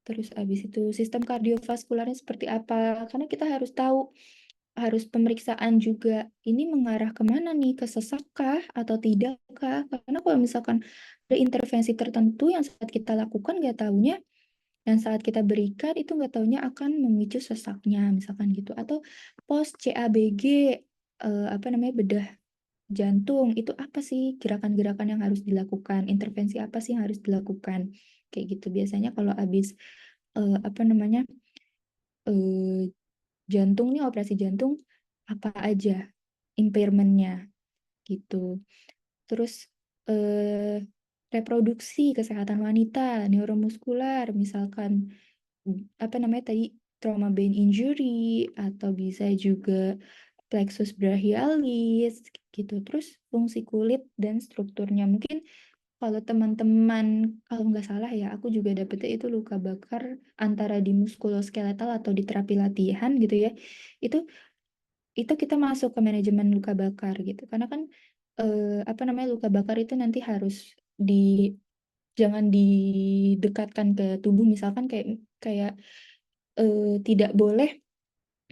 Terus abis itu sistem kardiovaskularnya seperti apa? Karena kita harus tahu, harus pemeriksaan juga. Ini mengarah kemana nih? Ke sesak kah atau tidak kah? Karena kalau misalkan ada intervensi tertentu yang saat kita lakukan nggak taunya, dan saat kita berikan itu nggak taunya akan memicu sesaknya, misalkan gitu. Atau post CABG, apa namanya, bedah jantung, itu apa sih gerakan-gerakan yang harus dilakukan, intervensi apa sih yang harus dilakukan, kayak gitu. Biasanya kalau habis apa namanya, eh, jantung nih, operasi jantung, apa aja impairmentnya gitu. Terus eh, reproduksi, kesehatan wanita, neuromuskular, misalkan apa namanya tadi, trauma brain injury, atau bisa juga plexus brachialis gitu. Terus fungsi kulit dan strukturnya. Mungkin kalau teman-teman, kalau nggak salah ya, aku juga dapetnya itu luka bakar antara di muskuloskeletal atau di terapi latihan gitu ya. Itu itu kita masuk ke manajemen luka bakar gitu. Karena kan apa namanya, luka bakar itu nanti harus di jangan didekatkan ke tubuh, misalkan kayak kayak tidak boleh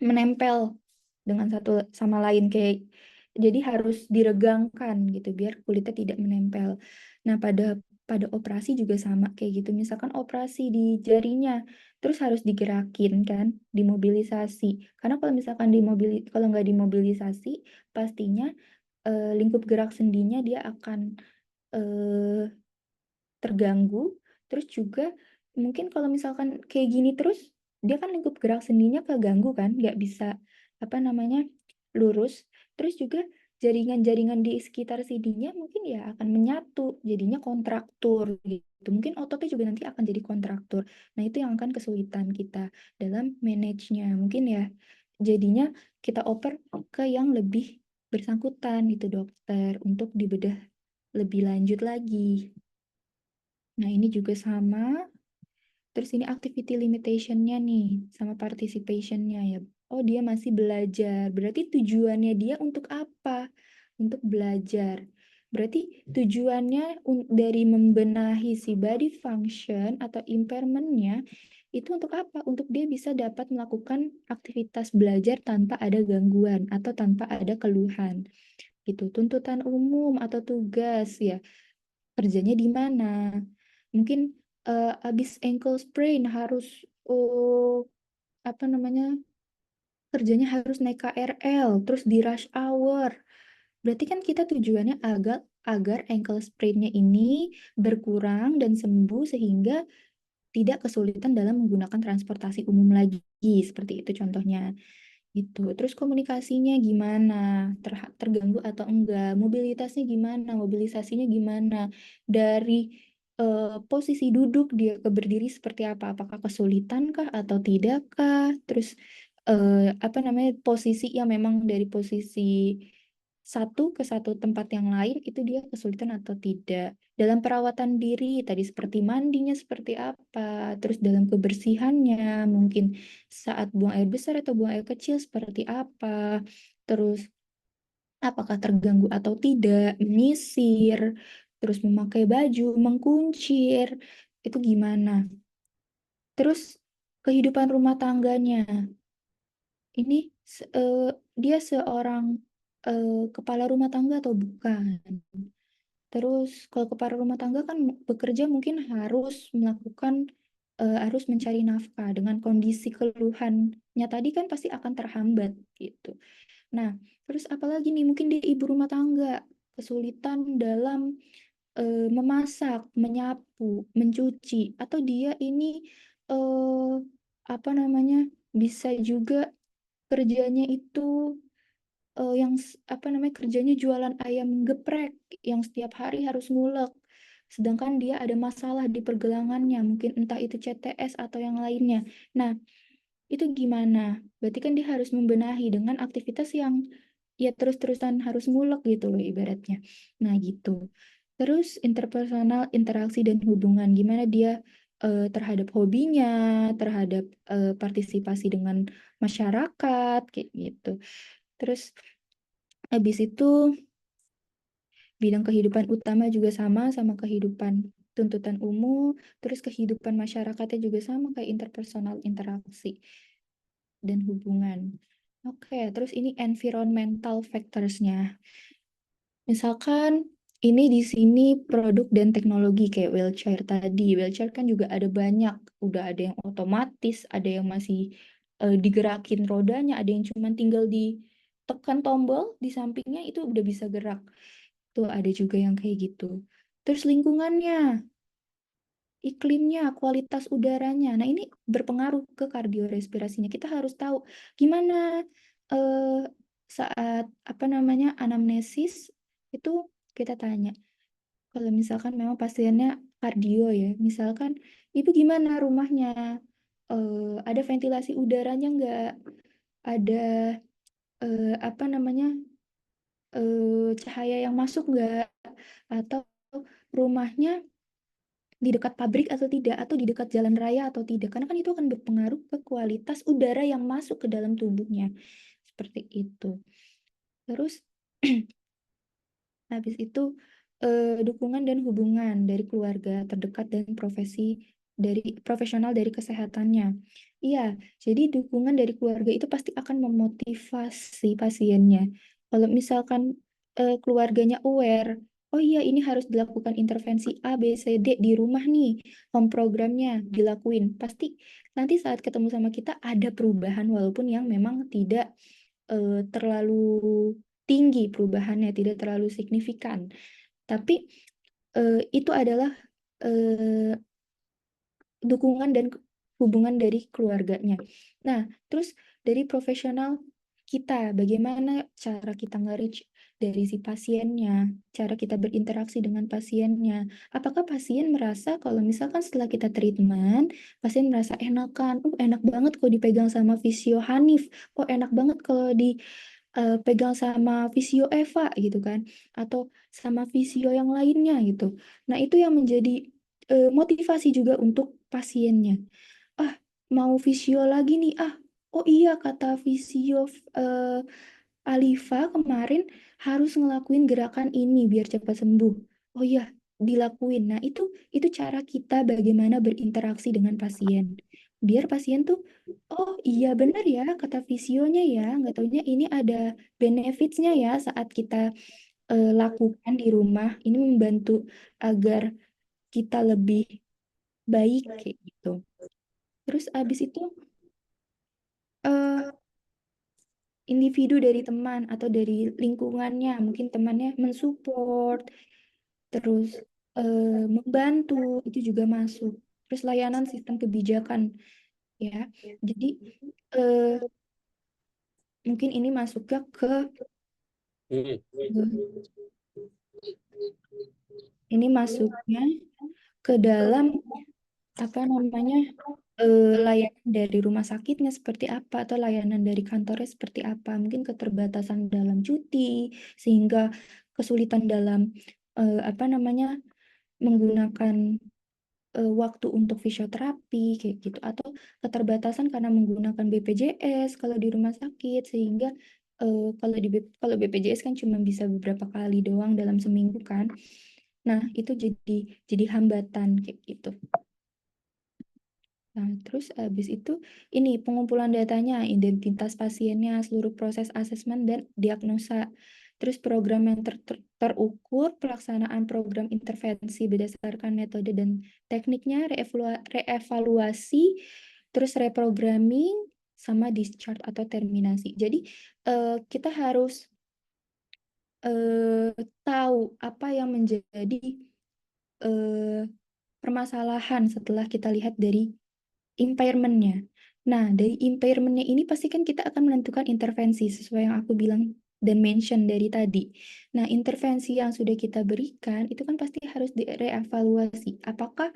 menempel dengan satu sama lain, kayak jadi harus diregangkan gitu biar kulitnya tidak menempel. Nah, pada pada operasi juga sama kayak gitu. Misalkan operasi di jarinya, terus harus digerakin kan, dimobilisasi. Karena kalau misalkan kalau nggak dimobilisasi, pastinya lingkup gerak sendinya dia akan eh, terganggu. Terus juga mungkin kalau misalkan kayak gini terus, dia kan lingkup gerak sendinya keganggu kan, nggak bisa apa namanya, lurus. Terus juga jaringan-jaringan di sekitar sendinya mungkin ya akan menyatu, jadinya kontraktur gitu. Mungkin ototnya juga nanti akan jadi kontraktur. Nah, itu yang akan kesulitan kita dalam manage-nya. Mungkin ya jadinya kita oper ke yang lebih bersangkutan itu dokter untuk dibedah lebih lanjut lagi. Nah, ini juga sama. Terus ini activity limitation-nya nih, sama participation-nya ya. Oh, dia masih belajar. Berarti tujuannya dia untuk apa? Untuk belajar. Berarti tujuannya dari membenahi si body function atau impairment-nya itu untuk apa? Untuk dia bisa dapat melakukan aktivitas belajar tanpa ada gangguan atau tanpa ada keluhan. Gitu. Tuntutan umum atau tugas ya, kerjanya di mana? Mungkin abis ankle sprain harus apa namanya, kerjanya harus naik KRL, terus di rush hour. Berarti kan kita tujuannya agar agar ankle sprain-nya ini berkurang dan sembuh sehingga tidak kesulitan dalam menggunakan transportasi umum lagi. Seperti itu contohnya. Gitu. Terus komunikasinya gimana? Terganggu atau enggak? Mobilitasnya gimana? Mobilisasinya gimana? Dari posisi duduk dia ke berdiri seperti apa? Apakah kesulitan kah atau tidakkah? Terus apa namanya, posisi yang memang dari posisi satu ke satu tempat yang lain itu dia kesulitan atau tidak? Dalam perawatan diri tadi seperti mandinya seperti apa? Terus dalam kebersihannya mungkin saat buang air besar atau buang air kecil seperti apa, terus apakah terganggu atau tidak, menyisir, terus memakai baju, mengkuncir, itu gimana. Terus kehidupan rumah tangganya, ini dia seorang kepala rumah tangga atau bukan. Terus kalau kepala rumah tangga kan bekerja mungkin harus melakukan harus mencari nafkah dengan kondisi keluhannya tadi kan pasti akan terhambat gitu. Nah, terus apalagi nih, mungkin dia ibu rumah tangga, kesulitan dalam memasak, menyapu, mencuci, atau dia ini eh apa namanya, bisa juga kerjanya itu yang apa namanya, kerjanya jualan ayam geprek yang setiap hari harus ngulek. Sedangkan dia ada masalah di pergelangannya, mungkin entah itu CTS atau yang lainnya. Nah, itu gimana? Berarti kan dia harus membenahi dengan aktivitas yang ya terus-terusan harus ngulek gitu loh ibaratnya. Nah, gitu. Terus interpersonal, interaksi dan hubungan, gimana dia terhadap hobinya, terhadap partisipasi dengan masyarakat kayak gitu. Terus habis itu bidang kehidupan utama juga sama sama kehidupan tuntutan umum, terus kehidupan masyarakatnya juga sama kayak interpersonal interaksi dan hubungan. Oke, terus ini environmental factors-nya. Misalkan ini di sini produk dan teknologi kayak wheelchair tadi. Wheelchair kan juga ada banyak. Udah ada yang otomatis, ada yang masih digerakin rodanya, ada yang cuma tinggal ditekan tombol di sampingnya itu udah bisa gerak. Tuh ada juga yang kayak gitu. Terus lingkungannya, iklimnya, kualitas udaranya. Nah, ini berpengaruh ke kardiorespirasinya. Kita harus tahu gimana eh, saat apa namanya anamnesis itu kita tanya. Kalau misalkan memang pasiennya kardio ya, misalkan ibu gimana rumahnya? Ada ventilasi udaranya nggak? Ada apa namanya cahaya yang masuk nggak? Atau rumahnya di dekat pabrik atau tidak, atau di dekat jalan raya atau tidak, karena kan itu akan berpengaruh ke kualitas udara yang masuk ke dalam tubuhnya. Seperti itu. Terus habis itu dukungan dan hubungan dari keluarga terdekat dan profesional dari kesehatannya. Iya, jadi dukungan dari keluarga itu pasti akan memotivasi pasiennya. Kalau misalkan keluarganya aware, oh iya ini harus dilakukan intervensi A, B, C, D di rumah nih, home programnya dilakuin. Pasti nanti saat ketemu sama kita ada perubahan walaupun yang memang tidak terlalu tinggi perubahannya, tidak terlalu signifikan. Tapi itu adalah eh, dukungan dan hubungan dari keluarganya. Nah, terus dari profesional kita, bagaimana cara kita nge-reach dari si pasiennya, cara kita berinteraksi dengan pasiennya. Apakah pasien merasa kalau misalkan setelah kita treatment, pasien merasa enakan, enak banget kok dipegang sama Visio Hanif, kok enak banget kalau dipegang sama Visio Eva gitu kan, atau sama Visio yang lainnya gitu. Nah, itu yang menjadi motivasi juga untuk pasiennya. Ah, mau visio lagi nih. Ah, oh iya kata visio eh, Alifa kemarin harus ngelakuin gerakan ini biar cepat sembuh. Oh iya, dilakuin. Nah, itu cara kita bagaimana berinteraksi dengan pasien. Biar pasien tuh, oh iya benar ya kata visionya ya. Nggak taunya ini ada benefitsnya ya saat kita lakukan di rumah. Ini membantu agar kita lebih baik kayak gitu. Terus abis itu eh individu dari teman atau dari lingkungannya, mungkin temannya mensupport, terus membantu itu juga masuk. Terus layanan sistem kebijakan ya. Jadi eh mungkin ini masuknya Hmm. ini masuknya ke dalam apa namanya layanan dari rumah sakitnya seperti apa atau layanan dari kantornya seperti apa, mungkin keterbatasan dalam cuti sehingga kesulitan dalam apa namanya menggunakan waktu untuk fisioterapi kayak gitu, atau keterbatasan karena menggunakan BPJS kalau di rumah sakit sehingga kalau BPJS kan cuma bisa beberapa kali doang dalam seminggu kan. Nah, itu jadi hambatan kayak gitu. Nah, terus habis itu ini pengumpulan datanya, identitas pasiennya, seluruh proses asesmen dan diagnosa. Terus program yang terukur, pelaksanaan program intervensi berdasarkan metode dan tekniknya, reevaluasi, terus reprogramming, sama discharge atau terminasi. Jadi kita harus eh, tahu apa yang menjadi eh, permasalahan setelah kita lihat dari impairment-nya. Nah, dari impairment-nya ini pasti kan kita akan menentukan intervensi sesuai yang aku bilang dan mention dari tadi. Nah, intervensi yang sudah kita berikan itu kan pasti harus direevaluasi. Apakah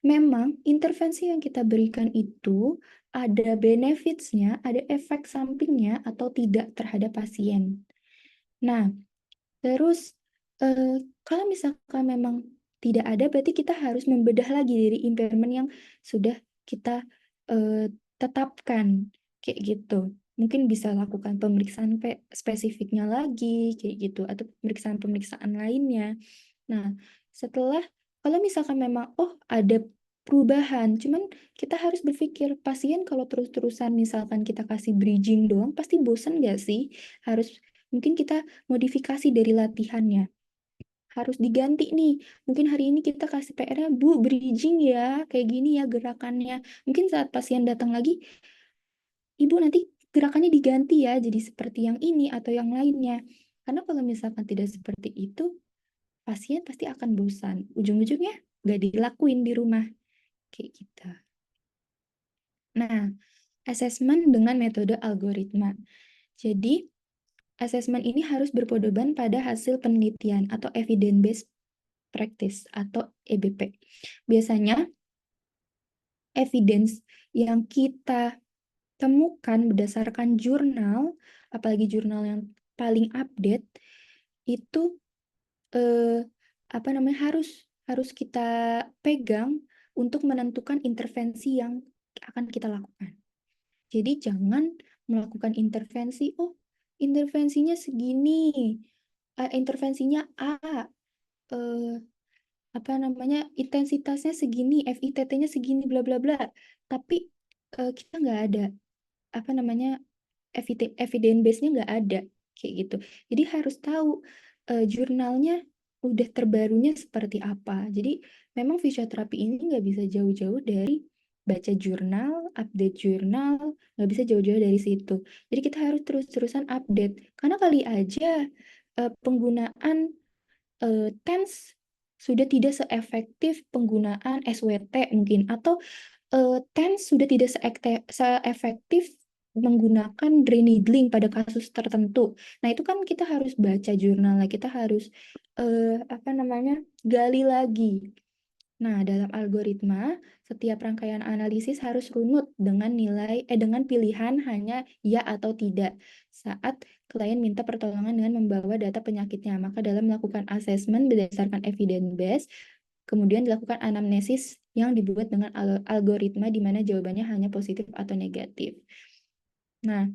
memang intervensi yang kita berikan itu ada benefits-nya, ada efek sampingnya atau tidak terhadap pasien. Nah, terus eh, kalau misalkan memang tidak ada, berarti kita harus membedah lagi dari impairment yang sudah kita eh, tetapkan kayak gitu. Mungkin bisa lakukan pemeriksaan spesifiknya lagi kayak gitu atau pemeriksaan-pemeriksaan lainnya. Nah, setelah Kalau misalkan memang, oh ada perubahan, cuman kita harus berpikir, pasien kalau terus-terusan misalkan kita kasih bridging doang, pasti bosan nggak sih? Mungkin kita modifikasi dari latihannya. Harus diganti nih. Mungkin hari ini kita kasih PR-nya, Bu, bridging ya, kayak gini ya gerakannya. Mungkin saat pasien datang lagi, Ibu nanti gerakannya diganti ya, jadi seperti yang ini atau yang lainnya. Karena kalau misalkan tidak seperti itu, pasien pasti akan bosan. Ujung-ujungnya nggak dilakuin di rumah. Kayak gitu. Nah, asesmen dengan metode algoritma. Jadi, asesmen ini harus berpedoman pada hasil penelitian atau evidence-based practice atau EBP. Biasanya, evidence yang kita temukan berdasarkan jurnal, apalagi jurnal yang paling update, itu eh, harus kita pegang untuk menentukan intervensi yang akan kita lakukan. Jadi jangan melakukan intervensi, oh intervensinya segini, intervensinya A, eh, intensitasnya segini, FITT-nya segini, bla bla bla. Tapi kita nggak ada evidence base-nya nggak ada kayak gitu. Jadi harus tahu jurnalnya udah terbarunya seperti apa. Jadi memang fisioterapi ini nggak bisa jauh-jauh dari baca jurnal, update jurnal, nggak bisa jauh-jauh dari situ. Jadi kita harus terus-terusan update. Karena kali aja penggunaan TENS sudah tidak seefektif penggunaan SWT mungkin, atau TENS sudah tidak seefektif menggunakan dry needling pada kasus tertentu. Nah, itu kan kita harus baca jurnalnya, kita harus gali lagi. Nah, dalam algoritma, setiap rangkaian analisis harus runut dengan pilihan hanya ya atau tidak saat klien minta pertolongan dengan membawa data penyakitnya. Maka dalam melakukan asesmen berdasarkan evidence base, kemudian dilakukan anamnesis yang dibuat dengan algoritma di mana jawabannya hanya positif atau negatif. Nah,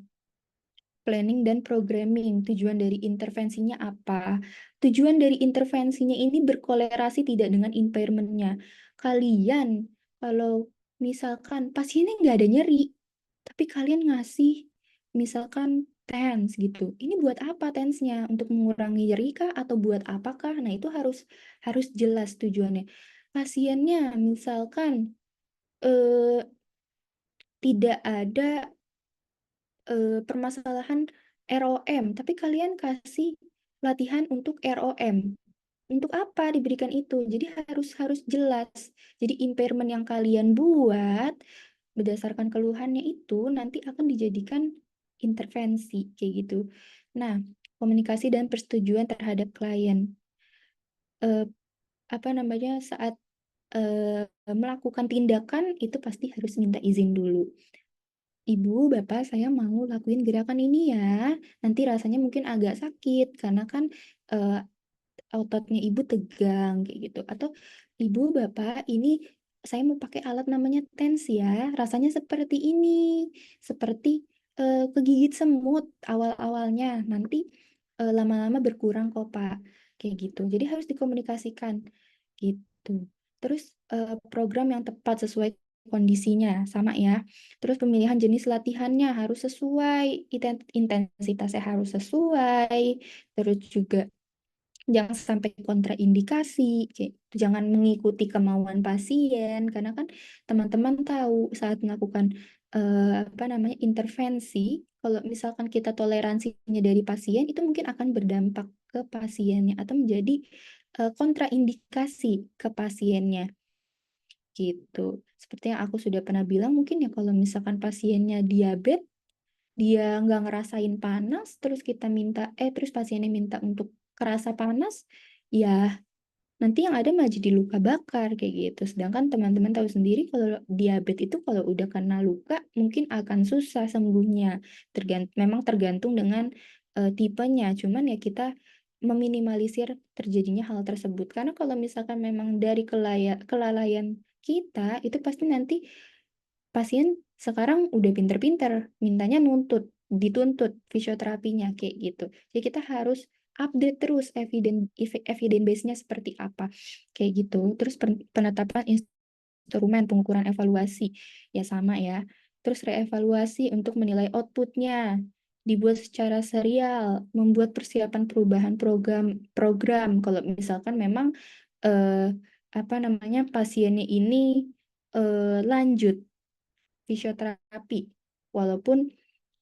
planning dan programming, tujuan dari intervensinya apa? Tujuan dari intervensinya ini berkolerasi tidak dengan impairment-nya. Kalian, kalau misalkan pasiennya nggak ada nyeri, tapi kalian ngasih misalkan TENS gitu. Ini buat apa TENS-nya? Untuk mengurangi nyeri kah atau buat apakah? Nah, itu harus jelas tujuannya. Pasiennya misalkan tidak ada permasalahan ROM, tapi kalian kasih latihan untuk ROM. Untuk apa diberikan itu? Jadi harus jelas. Jadi impairment yang kalian buat berdasarkan keluhannya itu nanti akan dijadikan intervensi kayak gitu. Nah, komunikasi dan persetujuan terhadap klien. Eh, saat melakukan tindakan itu pasti harus minta izin dulu. Ibu, Bapak, saya mau lakuin gerakan ini ya. Nanti rasanya mungkin agak sakit karena kan eh, ototnya ibu tegang kayak gitu. Atau Ibu, Bapak, ini saya mau pakai alat namanya TENS ya. Rasanya seperti ini, seperti kegigit semut awal-awalnya. Nanti lama-lama berkurang kok, Pak. Kayak gitu. Jadi harus dikomunikasikan gitu. Terus program yang tepat sesuai kondisinya sama ya. Terus pemilihan jenis latihannya harus sesuai, intensitasnya harus sesuai. Terus juga jangan sampai kontraindikasi, jangan mengikuti kemauan pasien, karena kan teman-teman tahu saat melakukan intervensi, kalau misalkan kita toleransinya dari pasien, itu mungkin akan berdampak ke pasiennya atau menjadi kontraindikasi ke pasiennya gitu. Seperti yang aku sudah pernah bilang, mungkin ya kalau misalkan pasiennya diabetes, dia nggak ngerasain panas, terus pasiennya minta untuk kerasa panas, ya nanti yang ada malah jadi luka bakar kayak gitu. Sedangkan teman-teman tahu sendiri kalau diabetes itu kalau udah kena luka mungkin akan susah sembuhnya. Memang tergantung dengan tipenya. Cuman ya kita meminimalisir terjadinya hal tersebut. Karena kalau misalkan memang dari kelalaian kita itu pasti nanti pasien sekarang udah pinter-pinter mintanya dituntut fisioterapinya kayak gitu. Jadi kita harus update terus evidence base-nya seperti apa, kayak gitu. Terus penetapan instrumen pengukuran evaluasi, ya sama ya. Terus reevaluasi untuk menilai outputnya, dibuat secara serial, membuat persiapan perubahan program. Kalau misalkan memang eh, apa namanya pasiennya ini lanjut fisioterapi, walaupun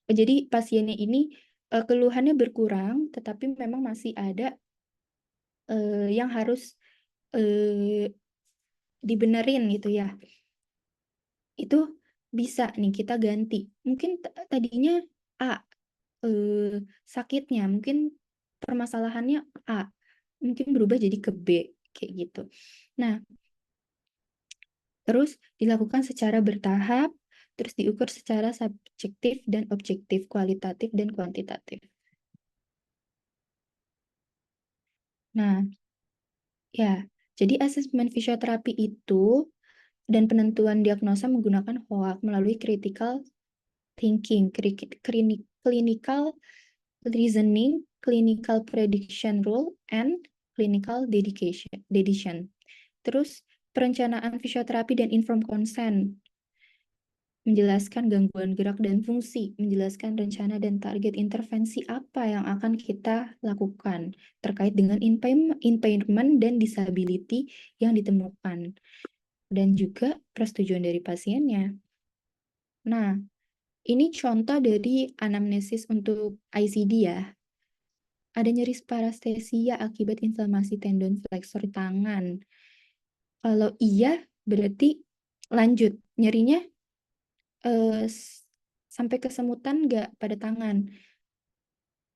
jadi pasiennya ini keluhannya berkurang, tetapi memang masih ada yang harus eh, dibenerin gitu ya. Itu bisa nih kita ganti. Mungkin tadinya A sakitnya, mungkin permasalahannya A, mungkin berubah jadi ke B kayak gitu. Nah, terus dilakukan secara bertahap, terus diukur secara subjektif dan objektif, kualitatif dan kuantitatif. Nah, ya, jadi asesmen fisioterapi itu dan penentuan diagnosa menggunakan HOAK melalui critical thinking, clinical reasoning, clinical prediction rule, and clinical dedication. Terus perencanaan fisioterapi dan informed consent, menjelaskan gangguan gerak dan fungsi, menjelaskan rencana dan target intervensi apa yang akan kita lakukan terkait dengan impairment dan disability yang ditemukan, dan juga persetujuan dari pasiennya. Nah, ini contoh dari anamnesis untuk ICD ya. Ada nyeri parestesia akibat inflamasi tendon fleksor tangan. Kalau iya, berarti lanjut. Nyerinya sampai kesemutan nggak pada tangan.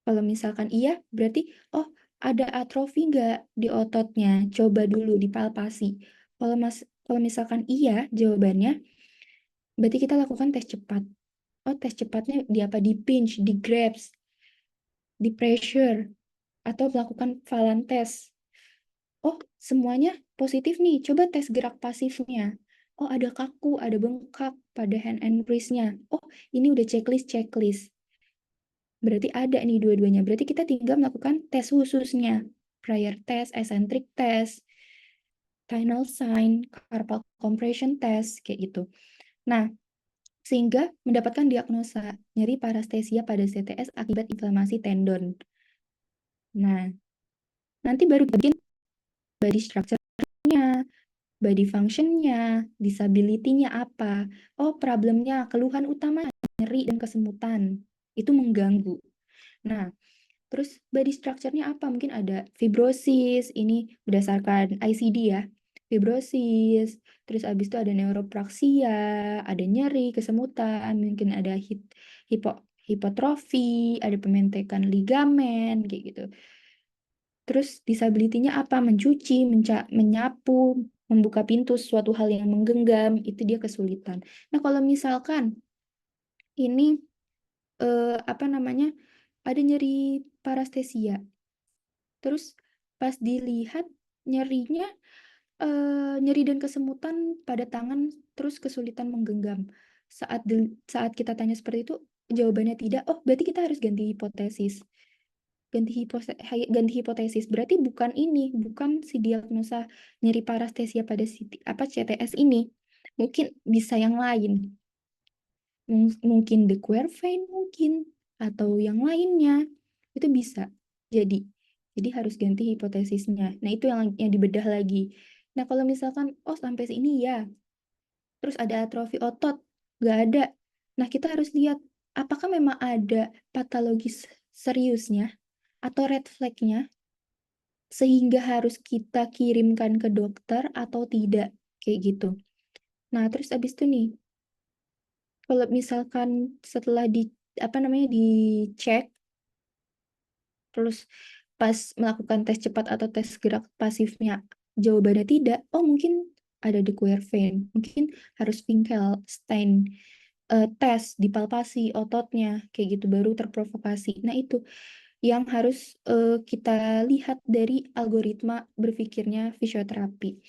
Kalau misalkan iya, berarti oh ada atrofi nggak di ototnya? Coba dulu dipalpasi. Kalau misalkan iya jawabannya, berarti kita lakukan tes cepat. Oh, tes cepatnya di apa? Di pinch, di grabs, di pressure, atau melakukan Valan test. Oh, semuanya positif nih. Coba tes gerak pasifnya. Oh, ada kaku, ada bengkak pada hand and wrist-nya. Oh, ini udah checklist. Berarti ada nih dua-duanya. Berarti kita tinggal melakukan tes khususnya. Prior test, eccentric test, final sign, carpal compression test, kayak gitu. Nah, sehingga mendapatkan diagnosa nyeri parestesia pada CTS akibat inflamasi tendon. Nah, nanti baru bikin body structure-nya, body function-nya, disability-nya apa. Oh, problemnya, keluhan utama nyeri dan kesemutan. Itu mengganggu. Nah, terus body structure-nya apa? Mungkin ada fibrosis, ini berdasarkan ICD ya. Fibrosis, terus abis itu ada neuropraksia, ada nyeri, kesemutan, mungkin ada hipotrofi, ada pementekan ligamen, kayak gitu. Terus disability-nya apa? Mencuci, menyapu, membuka pintu, suatu hal yang menggenggam, itu dia kesulitan. Nah, kalau misalkan ini apa namanya? Ada nyeri parestesia. Terus pas dilihat nyerinya nyeri dan kesemutan pada tangan, terus kesulitan menggenggam. Saat kita tanya seperti itu, jawabannya tidak. Oh, berarti kita harus ganti hipotesis. Ganti hipotesis. Berarti bukan ini, bukan si diagnosa nyeri parestesia pada apa CTS ini. Mungkin bisa yang lain. Mungkin the queer vein mungkin atau yang lainnya. Itu bisa. Jadi jadi harus ganti hipotesisnya. Nah, itu yang dibedah lagi. Nah, kalau misalkan oh sampai sini ya, terus ada atrofi otot, nggak ada. Nah, kita harus lihat apakah memang ada patologis seriusnya atau red flag-nya sehingga harus kita kirimkan ke dokter atau tidak, kayak gitu. Nah, terus abis itu nih, kalau misalkan setelah di apa namanya dicek, terus pas melakukan tes cepat atau tes gerak pasifnya jawabannya tidak, oh mungkin ada the queer vein, mungkin harus Finkelstein tes dipalpasi ototnya kayak gitu baru terprovokasi. Nah, itu yang harus kita lihat dari algoritma berpikirnya fisioterapi.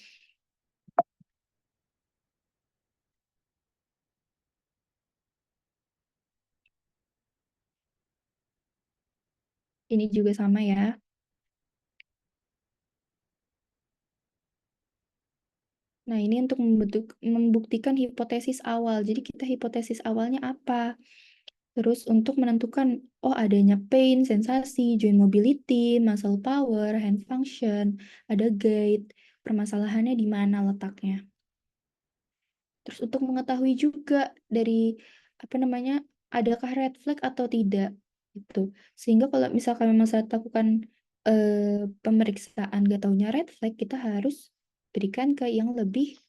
Ini juga sama ya. Nah, ini untuk membuktikan hipotesis awal. Jadi kita hipotesis awalnya apa? Terus untuk menentukan, oh adanya pain, sensasi, joint mobility, muscle power, hand function, ada gait, permasalahannya di mana letaknya. Terus untuk mengetahui juga dari, apa namanya, adakah red flag atau tidak, gitu. Sehingga kalau misalkan memang saat lakukan pemeriksaan gak taunya red flag, kita harus berikan ke yang lebih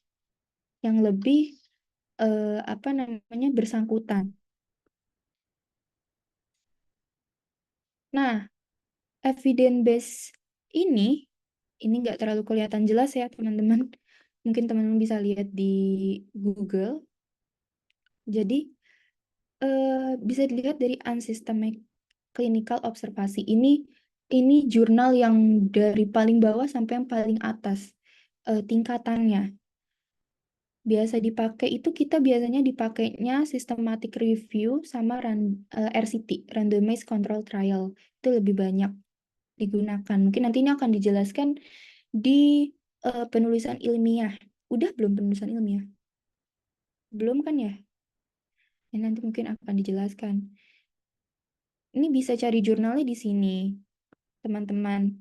apa namanya bersangkutan. Nah, evidence base ini nggak terlalu kelihatan jelas ya teman-teman. Mungkin teman-teman bisa lihat di Google. Jadi bisa dilihat dari unsystematic clinical observasi. Ini jurnal yang dari paling bawah sampai yang paling atas tingkatannya. Biasa dipakai itu kita biasanya dipakainya systematic review sama RCT, randomized control trial. Itu lebih banyak digunakan. Mungkin nanti ini akan dijelaskan di penulisan ilmiah. Udah belum penulisan ilmiah? Belum kan ya? Ya, nanti mungkin akan dijelaskan. Ini bisa cari jurnalnya di sini, teman-teman.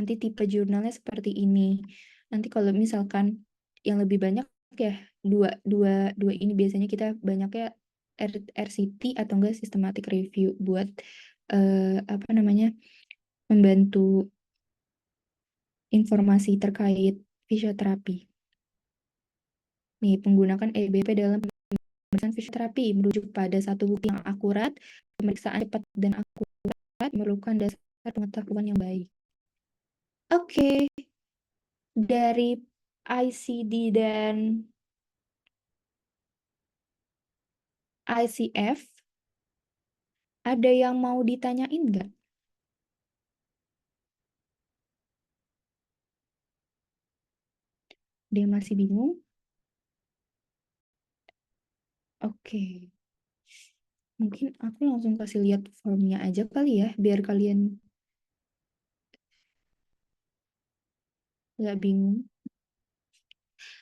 Nanti tipe jurnalnya seperti ini. Nanti kalau misalkan yang lebih banyak ya dua dua dua ini biasanya kita banyaknya RCT atau enggak systematic review buat apa namanya membantu informasi terkait fisioterapi. Nih, penggunakan EBP dalam pemeriksaan fisioterapi merujuk pada satu bukti yang akurat, pemeriksaan cepat dan akurat memerlukan dasar pengetahuan yang baik. Oke, dari ICD dan ICF, ada yang mau ditanyain nggak? Dia masih bingung? Oke, mungkin aku langsung kasih lihat formnya aja kali ya, biar kalian nggak bingung.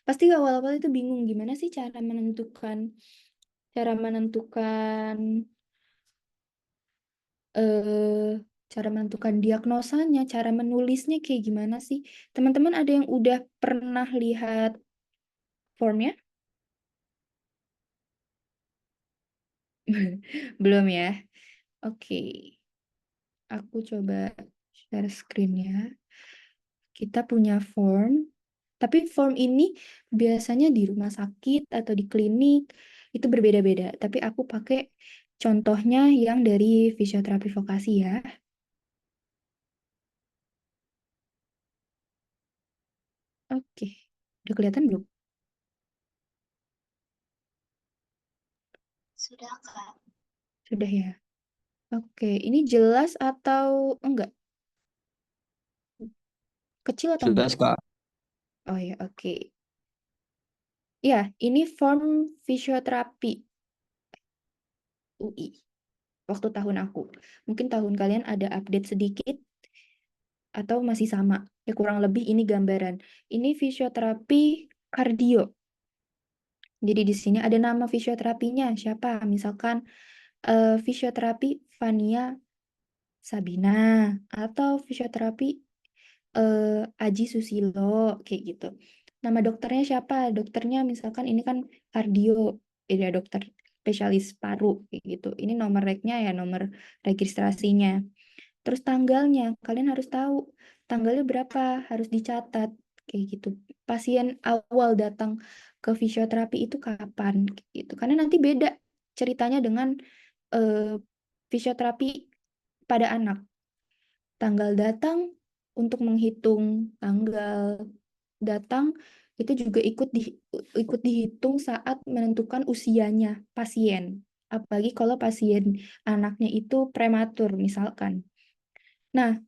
Pasti awal-awal itu bingung gimana sih cara menentukan eh cara menentukan diagnosanya, cara menulisnya kayak gimana sih? Teman-teman ada yang udah pernah lihat formnya? Belum ya? Oke, aku coba share screen ya. Kita punya form, tapi form ini biasanya di rumah sakit atau di klinik itu berbeda-beda. Tapi aku pakai contohnya yang dari fisioterapi vokasi ya. Oke, udah kelihatan belum? Sudah, Kak. Sudah ya. Oke, ini jelas atau enggak? Kecil atau enggak? Jelas, Kak. Oh ya, oke. Ya, ini form fisioterapi UI waktu tahun aku. Mungkin tahun kalian ada update sedikit atau masih sama. Ya kurang lebih ini gambaran. Ini fisioterapi kardio. Jadi di sini ada nama fisioterapinya siapa? Misalkan fisioterapi Vania Sabina atau fisioterapi Aji Susilo kayak gitu. Nama dokternya siapa? Dokternya misalkan ini kan kardio, ya dokter spesialis paru kayak gitu. Ini nomor reknya ya, nomor registrasinya. Terus tanggalnya, kalian harus tahu tanggalnya berapa, harus dicatat kayak gitu. Pasien awal datang ke fisioterapi itu kapan gitu. Karena nanti beda ceritanya dengan eh, fisioterapi pada anak. Tanggal datang untuk menghitung tanggal datang itu juga ikut dihitung saat menentukan usianya pasien. Apalagi kalau pasien anaknya itu prematur misalkan. Nah,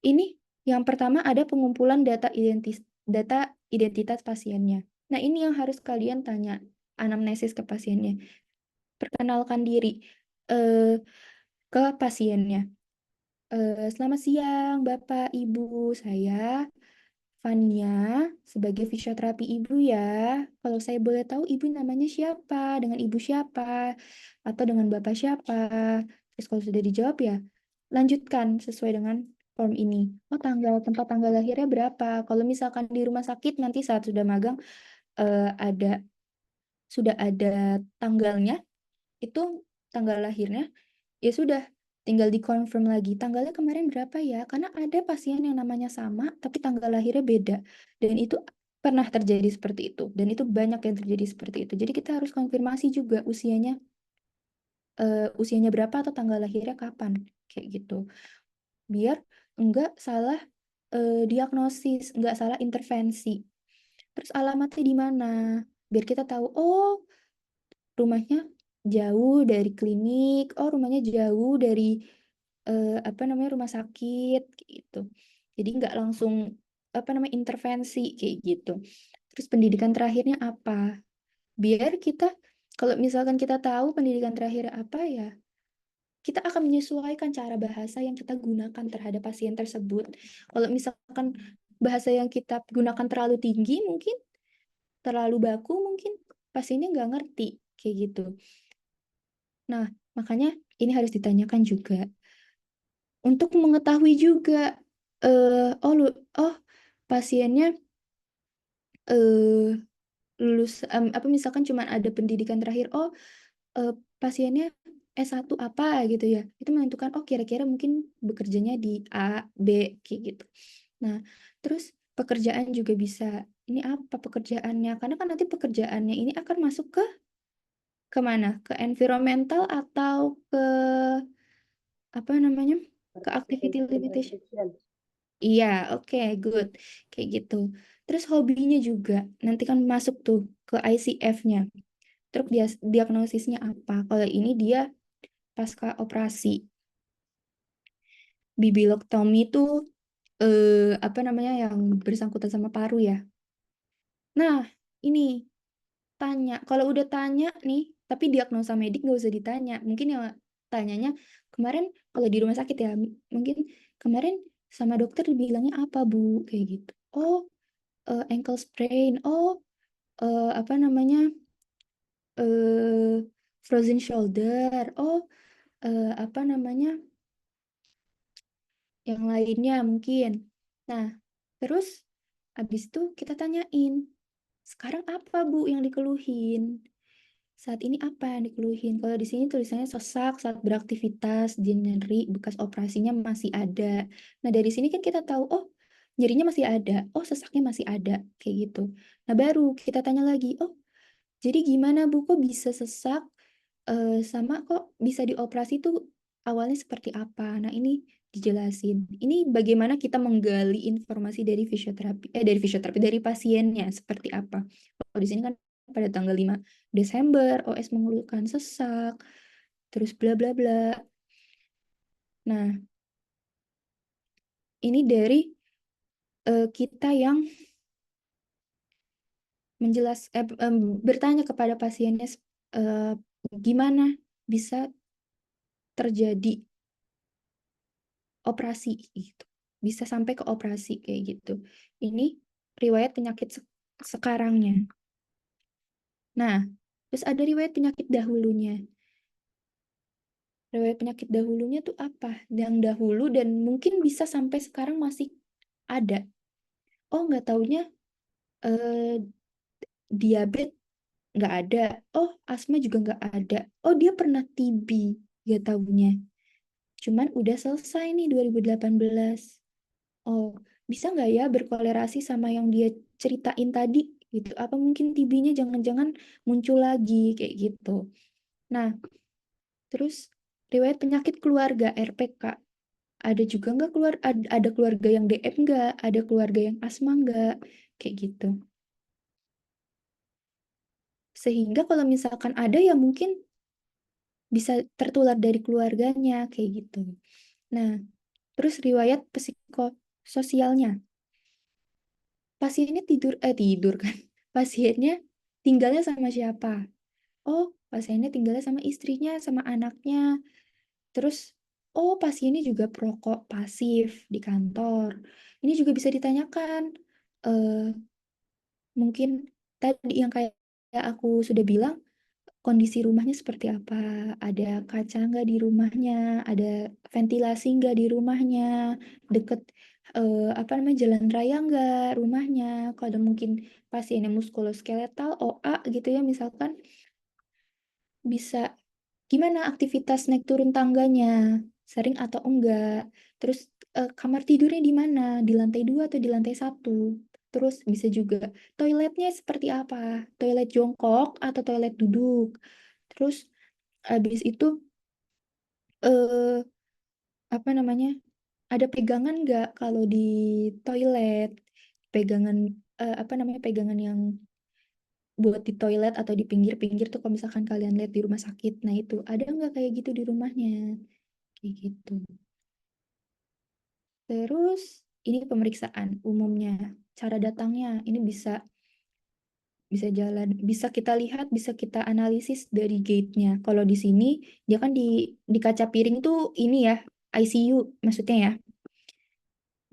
ini yang pertama ada pengumpulan data identitas pasiennya. Nah, ini yang harus kalian tanya anamnesis ke pasiennya. Perkenalkan diri eh, ke pasiennya. Selamat siang, Bapak, Ibu. Saya Fania sebagai fisioterapi ibu ya. Kalau saya boleh tahu ibu namanya siapa, dengan ibu siapa, atau dengan bapak siapa. Terus kalau sudah dijawab ya, lanjutkan sesuai dengan form ini. Oh, tempat tanggal lahirnya berapa? Kalau misalkan di rumah sakit nanti saat sudah magang sudah ada tanggalnya, itu tanggal lahirnya. Ya sudah, tinggal dikonfirm lagi. Tanggalnya kemarin berapa ya? Karena ada pasien yang namanya sama, tapi tanggal lahirnya beda. Dan itu pernah terjadi seperti itu. Dan itu banyak yang terjadi seperti itu. Jadi kita harus konfirmasi juga usianya berapa atau tanggal lahirnya kapan. Kayak gitu. Biar enggak salah diagnosis, enggak salah intervensi. Terus alamatnya di mana? Biar kita tahu, oh rumahnya jauh dari klinik, oh rumahnya jauh dari rumah sakit gitu. Jadi nggak langsung intervensi kayak gitu. Terus pendidikan terakhirnya apa? Biar kita kalau misalkan kita tahu pendidikan terakhir apa ya, kita akan menyesuaikan cara bahasa yang kita gunakan terhadap pasien tersebut. Kalau misalkan bahasa yang kita gunakan terlalu tinggi, mungkin terlalu baku, mungkin pasiennya nggak ngerti kayak gitu. Nah, makanya ini harus ditanyakan juga. Untuk mengetahui juga, oh pasiennya eh, lulus, misalkan cuma ada pendidikan terakhir, eh, pasiennya S1 apa gitu ya, itu menentukan, oh kira-kira mungkin bekerjanya di A, B, kayak gitu. Nah, terus pekerjaan juga bisa, ini apa pekerjaannya, karena kan nanti pekerjaannya ini akan masuk ke kemana? Ke environmental atau ke apa namanya? Ke activity limitation. Iya, oke, good. Kayak gitu. Terus hobinya juga, nanti kan masuk tuh ke ICF-nya. Terus dia diagnosisnya apa? Kalau ini dia pasca operasi. Bibilektomi itu yang bersangkutan sama paru ya. Nah, ini tanya. Kalau udah tanya nih, tapi diagnosa medik nggak usah ditanya. Mungkin ya tanyanya kemarin kalau di rumah sakit ya, mungkin kemarin sama dokter dibilangnya apa, Bu? Kayak gitu. Oh, ankle sprain. Oh, apa namanya? eh frozen shoulder. Oh, apa namanya? Yang lainnya mungkin. Nah, terus habis itu kita tanyain, sekarang apa Bu yang dikeluhin? Saat ini apa yang dikeluhin? Kalau di sini tulisannya sesak saat beraktivitas, dia nyeri, bekas operasinya masih ada. Nah, dari sini kan kita tahu, oh, nyerinya masih ada, oh, sesaknya masih ada, kayak gitu. Nah, baru kita tanya lagi, oh, jadi gimana Bu, kok bisa sesak, sama kok bisa dioperasi tuh awalnya seperti apa? Nah, ini dijelasin. Ini bagaimana kita menggali informasi dari pasiennya seperti apa. Kalau di sini kan pada tanggal 5 Desember, OS mengeluhkan sesak, terus bla bla bla. Nah, ini dari kita yang bertanya kepada pasiennya eh, gimana bisa terjadi operasi gitu. Bisa sampai ke operasi kayak gitu. Ini riwayat penyakit sekarangnya. Nah, terus ada riwayat penyakit dahulunya. Riwayat penyakit dahulunya tuh apa? Yang dahulu dan mungkin bisa sampai sekarang masih ada. Oh, nggak taunya eh, diabetes nggak ada. Oh, asma juga nggak ada. Oh, dia pernah TB, nggak taunya. Cuman udah selesai nih 2018. Oh, bisa nggak ya berkolerasi sama yang dia ceritain tadi gitu? Apa mungkin TB-nya jangan-jangan muncul lagi kayak gitu. Nah, terus riwayat penyakit keluarga RPK. Ada juga nggak ada keluarga yang DM nggak? Ada keluarga yang asma nggak? Kayak gitu. Sehingga kalau misalkan ada ya mungkin bisa tertular dari keluarganya kayak gitu. Nah, terus riwayat psikososialnya. Pasiennya tidur kan. Pasiennya tinggalnya sama siapa? Oh, pasiennya tinggalnya sama istrinya, sama anaknya. Terus, oh pasiennya juga perokok pasif di kantor. Ini juga bisa ditanyakan. eh, mungkin tadi yang kayak aku sudah bilang, kondisi rumahnya seperti apa, ada kaca nggak di rumahnya, ada ventilasi nggak di rumahnya, deket apa namanya jalan raya nggak rumahnya, kalau mungkin pasiennya muskuloskeletal OA gitu ya misalkan, bisa gimana aktivitas naik turun tangganya, sering atau enggak. Terus kamar tidurnya di mana? Di lantai 2 atau di lantai 1? Terus bisa juga toiletnya seperti apa? Toilet jongkok atau toilet duduk? Terus habis itu eh apa namanya? Ada pegangan nggak kalau di toilet? Pegangan apa namanya? Pegangan yang buat di toilet atau di pinggir-pinggir tuh kalau misalkan kalian lihat di rumah sakit. Nah, itu ada nggak kayak gitu di rumahnya? Kayak gitu. Terus ini pemeriksaan umumnya. Cara datangnya ini bisa bisa jalan, bisa kita lihat, bisa kita analisis dari gate-nya. Kalau di sini dia kan di kaca piring tuh ini ya, ICU maksudnya ya.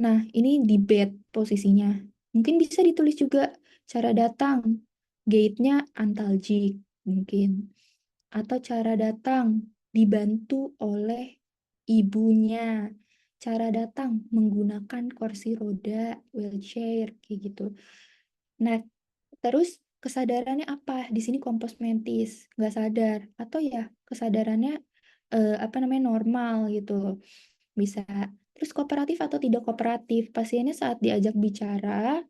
Nah, ini di bed posisinya. Mungkin bisa ditulis juga cara datang. Gate-nya antalgik mungkin. Atau cara datang dibantu oleh ibunya. Cara datang menggunakan kursi roda, wheelchair, kayak gitu. Nah, terus kesadarannya apa? Di sini kompos mentis, nggak sadar. Atau ya kesadarannya apa namanya normal gitu. Bisa. Terus kooperatif atau tidak kooperatif? Pasiennya saat diajak bicara,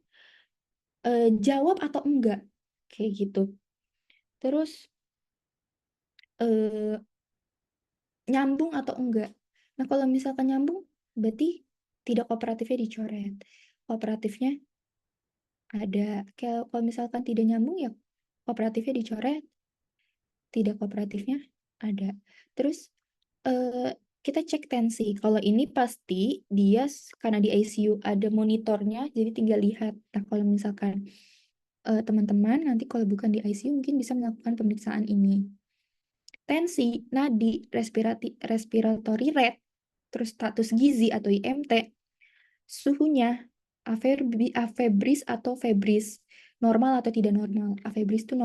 jawab atau enggak? Kayak gitu. Terus eh, nyambung atau enggak? Nah, kalau misalkan nyambung, berarti tidak kooperatifnya dicoret. Kooperatifnya ada. Kalau misalkan tidak nyambung, ya kooperatifnya dicoret, tidak kooperatifnya ada. Terus eh, kita cek tensi. Kalau ini pasti dia karena di ICU ada monitornya, jadi tinggal lihat. Nah, kalau misalkan teman-teman nanti kalau bukan di ICU mungkin bisa melakukan pemeriksaan ini. Tensi, nadi, respiratory rate, terus status gizi atau IMT, suhunya, afebris atau febris, normal atau tidak normal. Afebris itu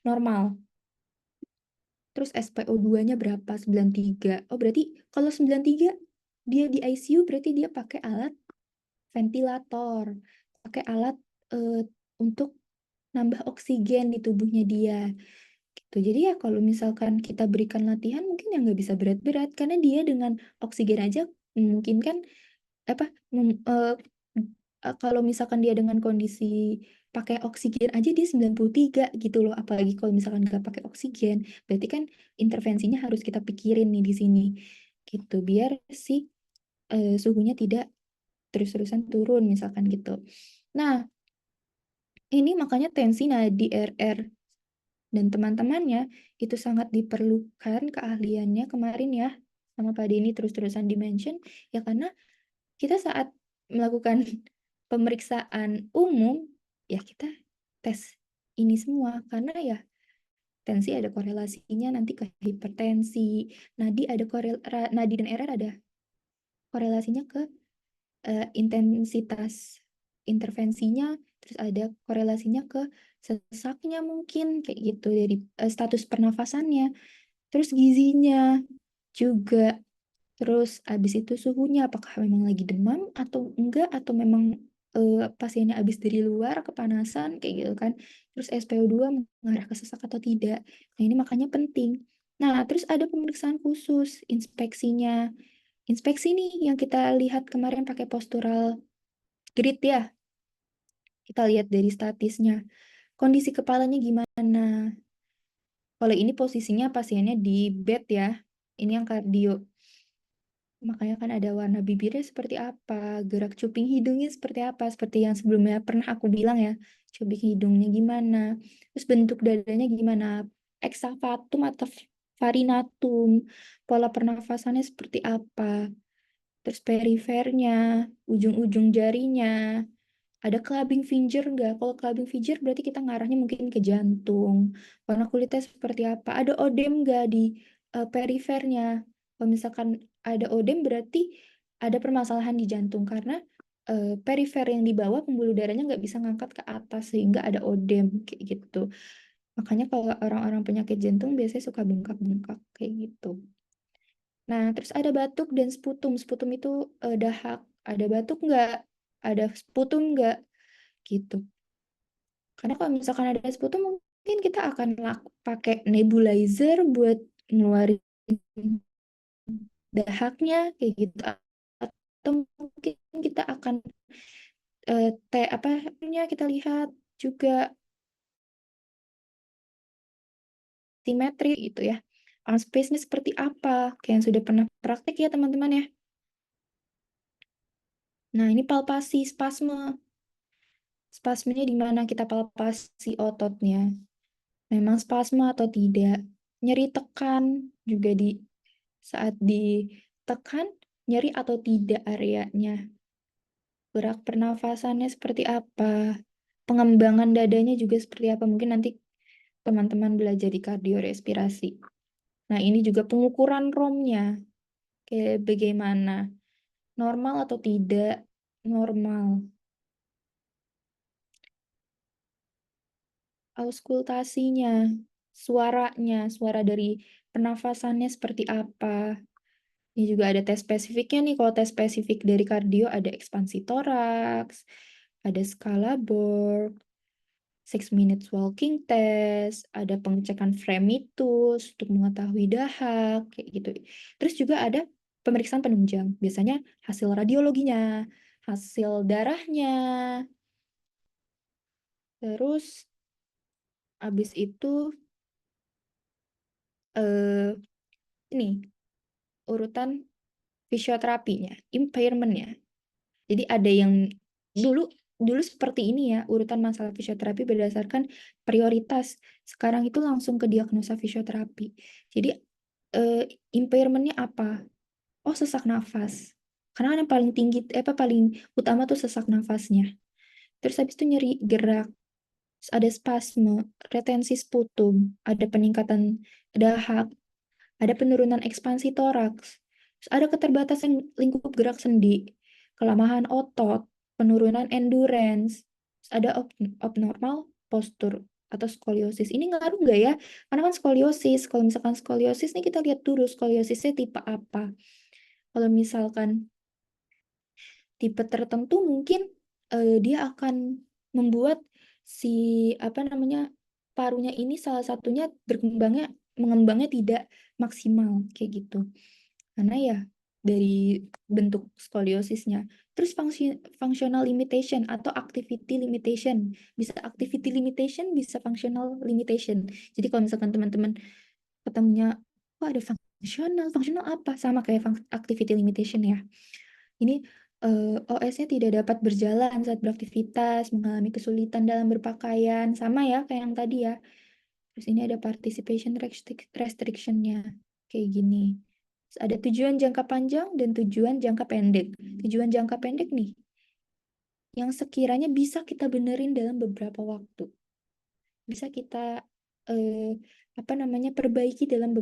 normal. Terus SpO2-nya berapa? 93. Oh, berarti kalau 93 dia di ICU berarti dia pakai alat ventilator, pakai alat eh, untuk nambah oksigen di tubuhnya dia. Gitu. Jadi ya kalau misalkan kita berikan latihan mungkin ya nggak bisa berat-berat karena dia dengan oksigen aja mungkin kan apa kalau misalkan dia dengan kondisi pakai oksigen aja dia 93 gitu loh, apalagi kalau misalkan nggak pakai oksigen berarti kan intervensinya harus kita pikirin nih di sini gitu biar si suhunya tidak terus-terusan turun misalkan gitu. Nah, ini makanya tensi nadi RR dan teman-temannya itu sangat diperlukan keahliannya kemarin ya sama Pak Denny terus-terusan dimention ya karena kita saat melakukan pemeriksaan umum ya kita tes ini semua karena ya tensi ada korelasinya nanti ke hipertensi, nadi dan RR ada korelasinya ke intensitas intervensinya, terus ada korelasinya ke sesaknya mungkin kayak gitu dari status pernafasannya, terus gizinya juga, terus abis itu suhunya apakah memang lagi demam atau enggak atau memang pasiennya abis dari luar kepanasan kayak gitu kan, terus SpO2 mengarah ke sesak atau tidak. Nah, ini makanya penting. Nah, terus ada pemeriksaan khusus, inspeksinya. Inspeksi nih yang kita lihat kemarin pakai postural grid ya. Kita lihat dari statisnya. Kondisi kepalanya gimana? Kalau ini posisinya pasiennya di bed ya. Ini yang kardio. Makanya kan ada warna bibirnya seperti apa, gerak cuping hidungnya seperti apa, seperti yang sebelumnya pernah aku bilang ya, cuping hidungnya gimana, terus bentuk dadanya gimana, exavatum atau farinatum, pola pernafasannya seperti apa, terus perifernya, ujung-ujung jarinya, ada clubbing finger nggak? Kalau clubbing finger berarti kita ngarahnya mungkin ke jantung. Warna kulitnya seperti apa? Ada odem nggak di perifernya? Kalau misalkan ada odem berarti ada permasalahan di jantung karena perifer yang di bawah, pembuluh darahnya nggak bisa ngangkat ke atas sehingga ada odem kayak gitu. Makanya kalau orang-orang penyakit jantung biasanya suka bengkak-bengkak kayak gitu. Nah, terus ada batuk dan sputum. Sputum itu dahak. Ada batuk nggak? Ada sputum nggak? Gitu. Karena kalau misalkan ada sputum, mungkin kita akan pakai nebulizer buat ngeluarin dahaknya kayak gitu. Atau mungkin kita akan apa namanya kita lihat juga simetri gitu ya. Space-nya seperti apa? Kayak yang sudah pernah praktik ya teman-teman ya. Nah, ini palpasi spasme. Spasmenya di mana kita palpasi ototnya. Memang spasme atau tidak. Nyeri tekan juga di saat ditekan, nyeri atau tidak areanya. Gerak pernafasannya seperti apa. Pengembangan dadanya juga seperti apa. Mungkin nanti teman-teman belajar di kardiorespirasi. Nah, ini juga pengukuran ROM-nya. Kayak bagaimana. Normal atau tidak normal. Auskultasinya, suaranya, suara dari pernafasannya seperti apa. Ini juga ada tes spesifiknya nih. Kalau tes spesifik dari kardio ada ekspansi toraks, ada skala Borg, 6 minutes walking test, ada pengecekan fremitus untuk mengetahui dahak, kayak gitu. Terus juga ada pemeriksaan penunjang. Biasanya hasil radiologinya, hasil darahnya, terus habis itu eh, ini urutan fisioterapinya, impairment-nya. Jadi ada yang dulu dulu seperti ini ya, urutan masalah fisioterapi berdasarkan prioritas. Sekarang itu langsung ke diagnosa fisioterapi. Jadi eh, impairment-nya apa? Oh, sesak nafas. Karena kan yang paling tinggi, apa paling utama tuh sesak nafasnya. Terus habis itu nyeri gerak, terus ada spasme, retensi sputum, ada peningkatan dahak, ada penurunan ekspansi toraks, terus ada keterbatasan lingkup gerak sendi, kelemahan otot, penurunan endurance, terus ada abnormal postur atau skoliosis. Ini ngaruh nggak ya? Karena kan skoliosis, kalau misalkan skoliosis nih kita lihat dulu skoliosisnya tipe apa. Kalau misalkan tipe tertentu mungkin dia akan membuat si apa namanya parunya ini salah satunya mengembangnya tidak maksimal kayak gitu. Karena ya dari bentuk skoliosisnya. Terus functional limitation atau activity limitation. Bisa activity limitation, bisa functional limitation. Jadi kalau misalkan teman-teman ketemunya, kok ada functional? Functional apa? Sama kayak activity limitation ya. Ini OS-nya tidak dapat berjalan saat beraktivitas, mengalami kesulitan dalam berpakaian, sama ya kayak yang tadi ya. Terus ini ada participation restriction-nya, kayak gini. Terus ada tujuan jangka panjang dan tujuan jangka pendek. Tujuan jangka pendek nih, yang sekiranya bisa kita benerin dalam beberapa waktu. Bisa kita eh, apa namanya perbaiki dalam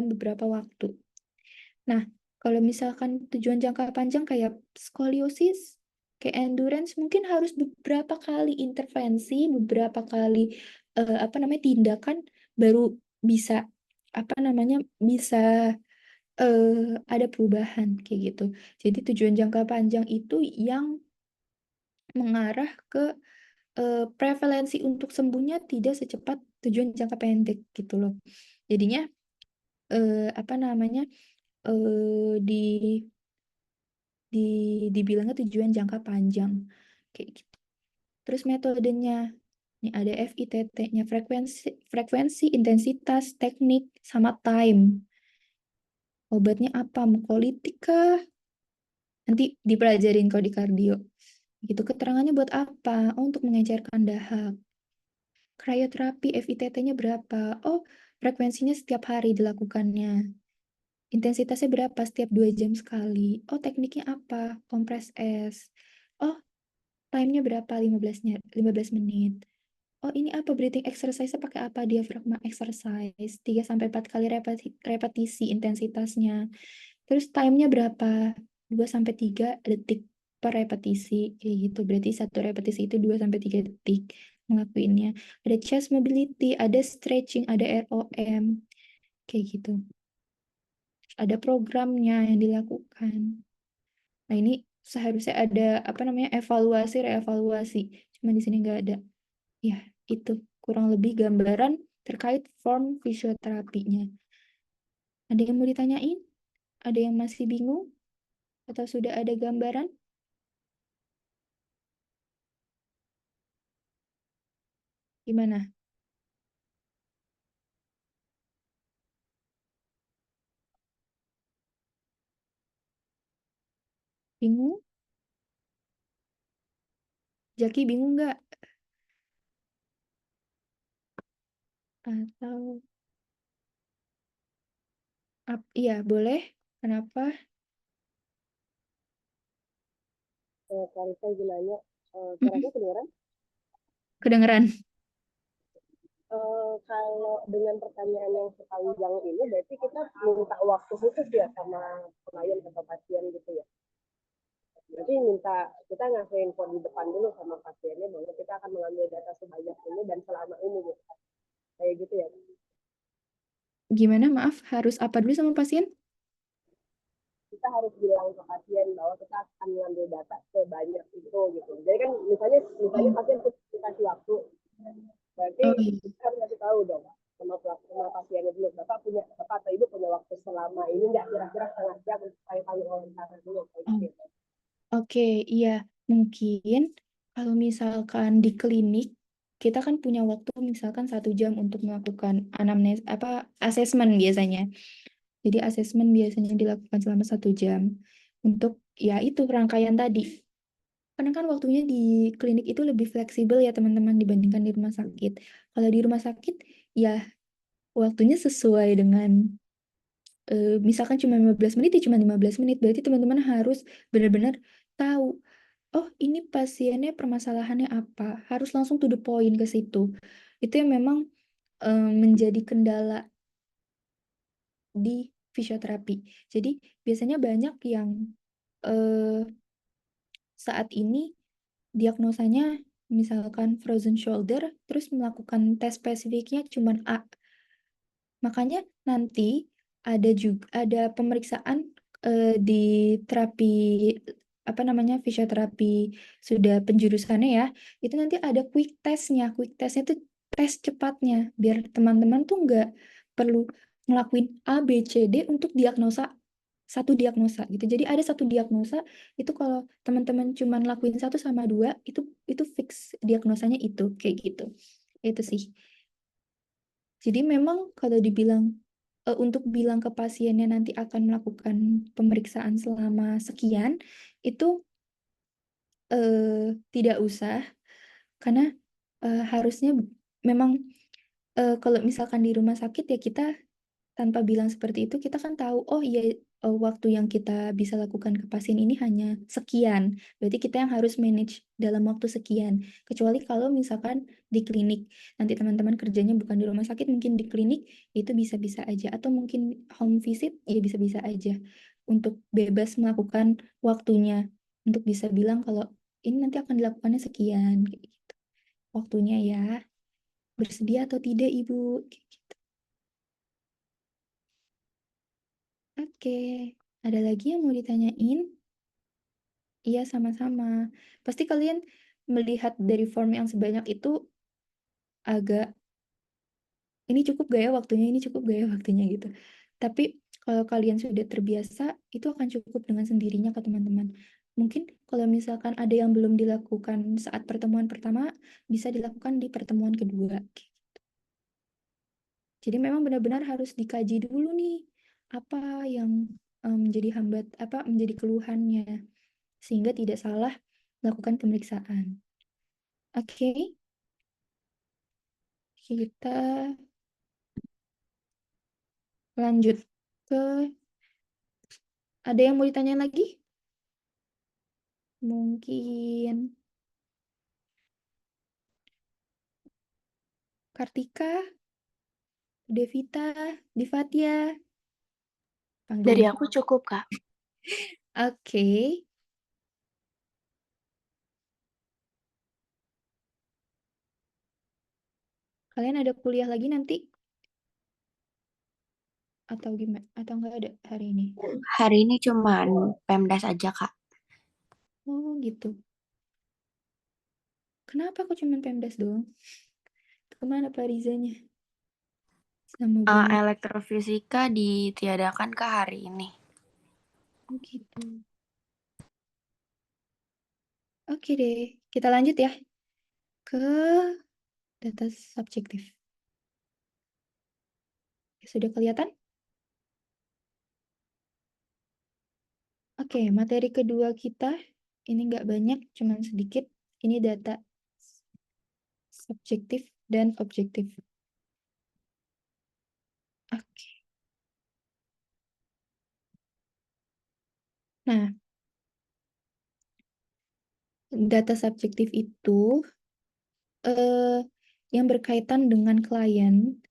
beberapa waktu. Nah, kalau misalkan tujuan jangka panjang kayak skoliosis, kayak endurance, mungkin harus beberapa kali intervensi, beberapa kali apa namanya tindakan baru bisa apa namanya bisa ada perubahan kayak gitu. Jadi tujuan jangka panjang itu yang mengarah ke prevalensi untuk sembuhnya tidak secepat tujuan jangka pendek gitu loh. Jadinya apa namanya di dibilangnya tujuan jangka panjang kayak gitu. Terus metodenya, ini ada FITT-nya, frekuensi, intensitas, teknik, sama time. Obatnya apa? Mukolitik kah? Nanti dipelajarin kalau di kardio. Gitu, keterangannya buat apa? Oh, untuk mengecerkan dahak. Krioterapi, FITT-nya berapa? Oh, frekuensinya setiap hari dilakukannya. Intensitasnya berapa? Setiap 2 jam sekali. Oh, tekniknya apa? Kompres es. Oh, time-nya berapa? 15 menit. Oh, ini apa? Breathing exercise-nya pakai apa? Diafragma exercise. 3 sampai 4 kali repetisi intensitasnya. Terus time-nya berapa? 2 sampai 3 detik. per repetisi kayak gitu. Berarti satu repetisi itu 2-3 detik ngelakuinnya. Ada chest mobility, ada stretching, ada ROM kayak gitu. Ada programnya yang dilakukan. Nah, ini seharusnya ada apa namanya evaluasi, reevaluasi. Cuma di sini nggak ada. Ya, itu kurang lebih gambaran terkait form fisioterapinya. Ada yang mau ditanyain? Ada yang masih bingung? Atau sudah ada gambaran? Gimana? Bingung? Jaki bingung nggak? Atau iya boleh. Kenapa? Clarissa izin nanya, Mm-mm. suaraku kedengeran? Kedengeran. Kalau dengan pertanyaan yang sepanjang ini, berarti kita minta waktu khusus ya sama klien atau pasien gitu ya? Berarti kita ngasih info di depan dulu sama pasiennya bahwa kita akan mengambil data sebanyak ini dan selama ini gitu. Kayak gitu ya? Gimana? Maaf, harus apa dulu sama pasien? Kita harus bilang ke pasien bahwa kita akan mengambil data sebanyak itu gitu. Jadi kan misalnya Oh, pasien kasih waktu, berarti oh iya. kita harus kasih tahu dong sama pasiennya dulu. Bapak atau ibu punya waktu selama ini nggak kira-kira setengah jam untuk tanya-tanya wawancara dulu kayak Oh, gitu. oke, iya. Mungkin kalau misalkan di klinik, kita kan punya waktu misalkan 1 jam untuk melakukan anamnes, apa, asesmen biasanya. Jadi asesmen biasanya dilakukan selama 1 jam untuk ya itu rangkaian tadi. Karena kan waktunya di klinik itu lebih fleksibel ya teman-teman dibandingkan di rumah sakit. Kalau di rumah sakit ya waktunya sesuai dengan misalkan cuma 15 menit ya cuma 15 menit. Berarti teman-teman harus benar-benar tahu, oh ini pasiennya permasalahannya apa. Harus langsung to the point ke situ. Itu yang memang menjadi kendala di fisioterapi. Jadi biasanya banyak yang eh, saat ini diagnosanya misalkan frozen shoulder, terus melakukan tes spesifiknya cuman A. Makanya nanti ada pemeriksaan di terapi apa namanya fisioterapi sudah penjurusannya ya. Itu nanti ada quick testnya. Quick testnya itu tes cepatnya biar teman-teman tuh nggak perlu ngelakuin A, B, C, D untuk satu diagnosa gitu. Jadi ada satu diagnosa itu kalau teman-teman cuma lakuin 1 sama 2 itu fix diagnosanya itu kayak gitu. Itu sih. Jadi memang kalau dibilang untuk bilang ke pasiennya nanti akan melakukan pemeriksaan selama sekian itu tidak usah karena harusnya memang kalau misalkan di rumah sakit ya kita tanpa bilang seperti itu, kita kan tahu, oh iya, waktu yang kita bisa lakukan ke pasien ini hanya sekian. Berarti kita yang harus manage dalam waktu sekian. Kecuali kalau misalkan di klinik, nanti teman-teman kerjanya bukan di rumah sakit, mungkin di klinik, itu bisa-bisa aja. Atau mungkin home visit, ya bisa-bisa aja. Untuk bebas melakukan waktunya. Untuk bisa bilang kalau ini nanti akan dilakukannya sekian. Kayak gitu. Waktunya ya, bersedia atau tidak, Ibu? Kayak gitu. Oke, ada lagi yang mau ditanyain? Iya, sama-sama. Pasti kalian melihat dari form yang sebanyak itu agak, ini cukup gak ya waktunya, ini cukup gak ya waktunya gitu. Tapi kalau kalian sudah terbiasa, itu akan cukup dengan sendirinya ke teman-teman. Mungkin kalau misalkan ada yang belum dilakukan saat pertemuan pertama, bisa dilakukan di pertemuan kedua. Jadi memang benar-benar harus dikaji dulu nih, apa yang menjadi menjadi keluhannya. Sehingga tidak salah melakukan pemeriksaan. Oke, kita lanjut ke, ada yang mau ditanya lagi? Mungkin Kartika, Devita, Divatia, Dari panggilan. aku cukup, Kak. Oke, Kalian ada kuliah lagi nanti? Atau gimana? Atau nggak ada hari ini? Hari ini cuman Pemdas aja, Kak. Oh gitu. Kenapa kok cuma Pemdas doang? Kemana Pak Rizanya? Sama banget. Elektrofisika ditiadakan ke hari ini. Oh gitu. Oke deh, kita lanjut ya ke data subjektif. Sudah kelihatan? Oke, materi kedua kita ini nggak banyak, cuman sedikit. Ini data subjektif dan objektif. Oke. Nah, data subjektif itu yang berkaitan dengan klien,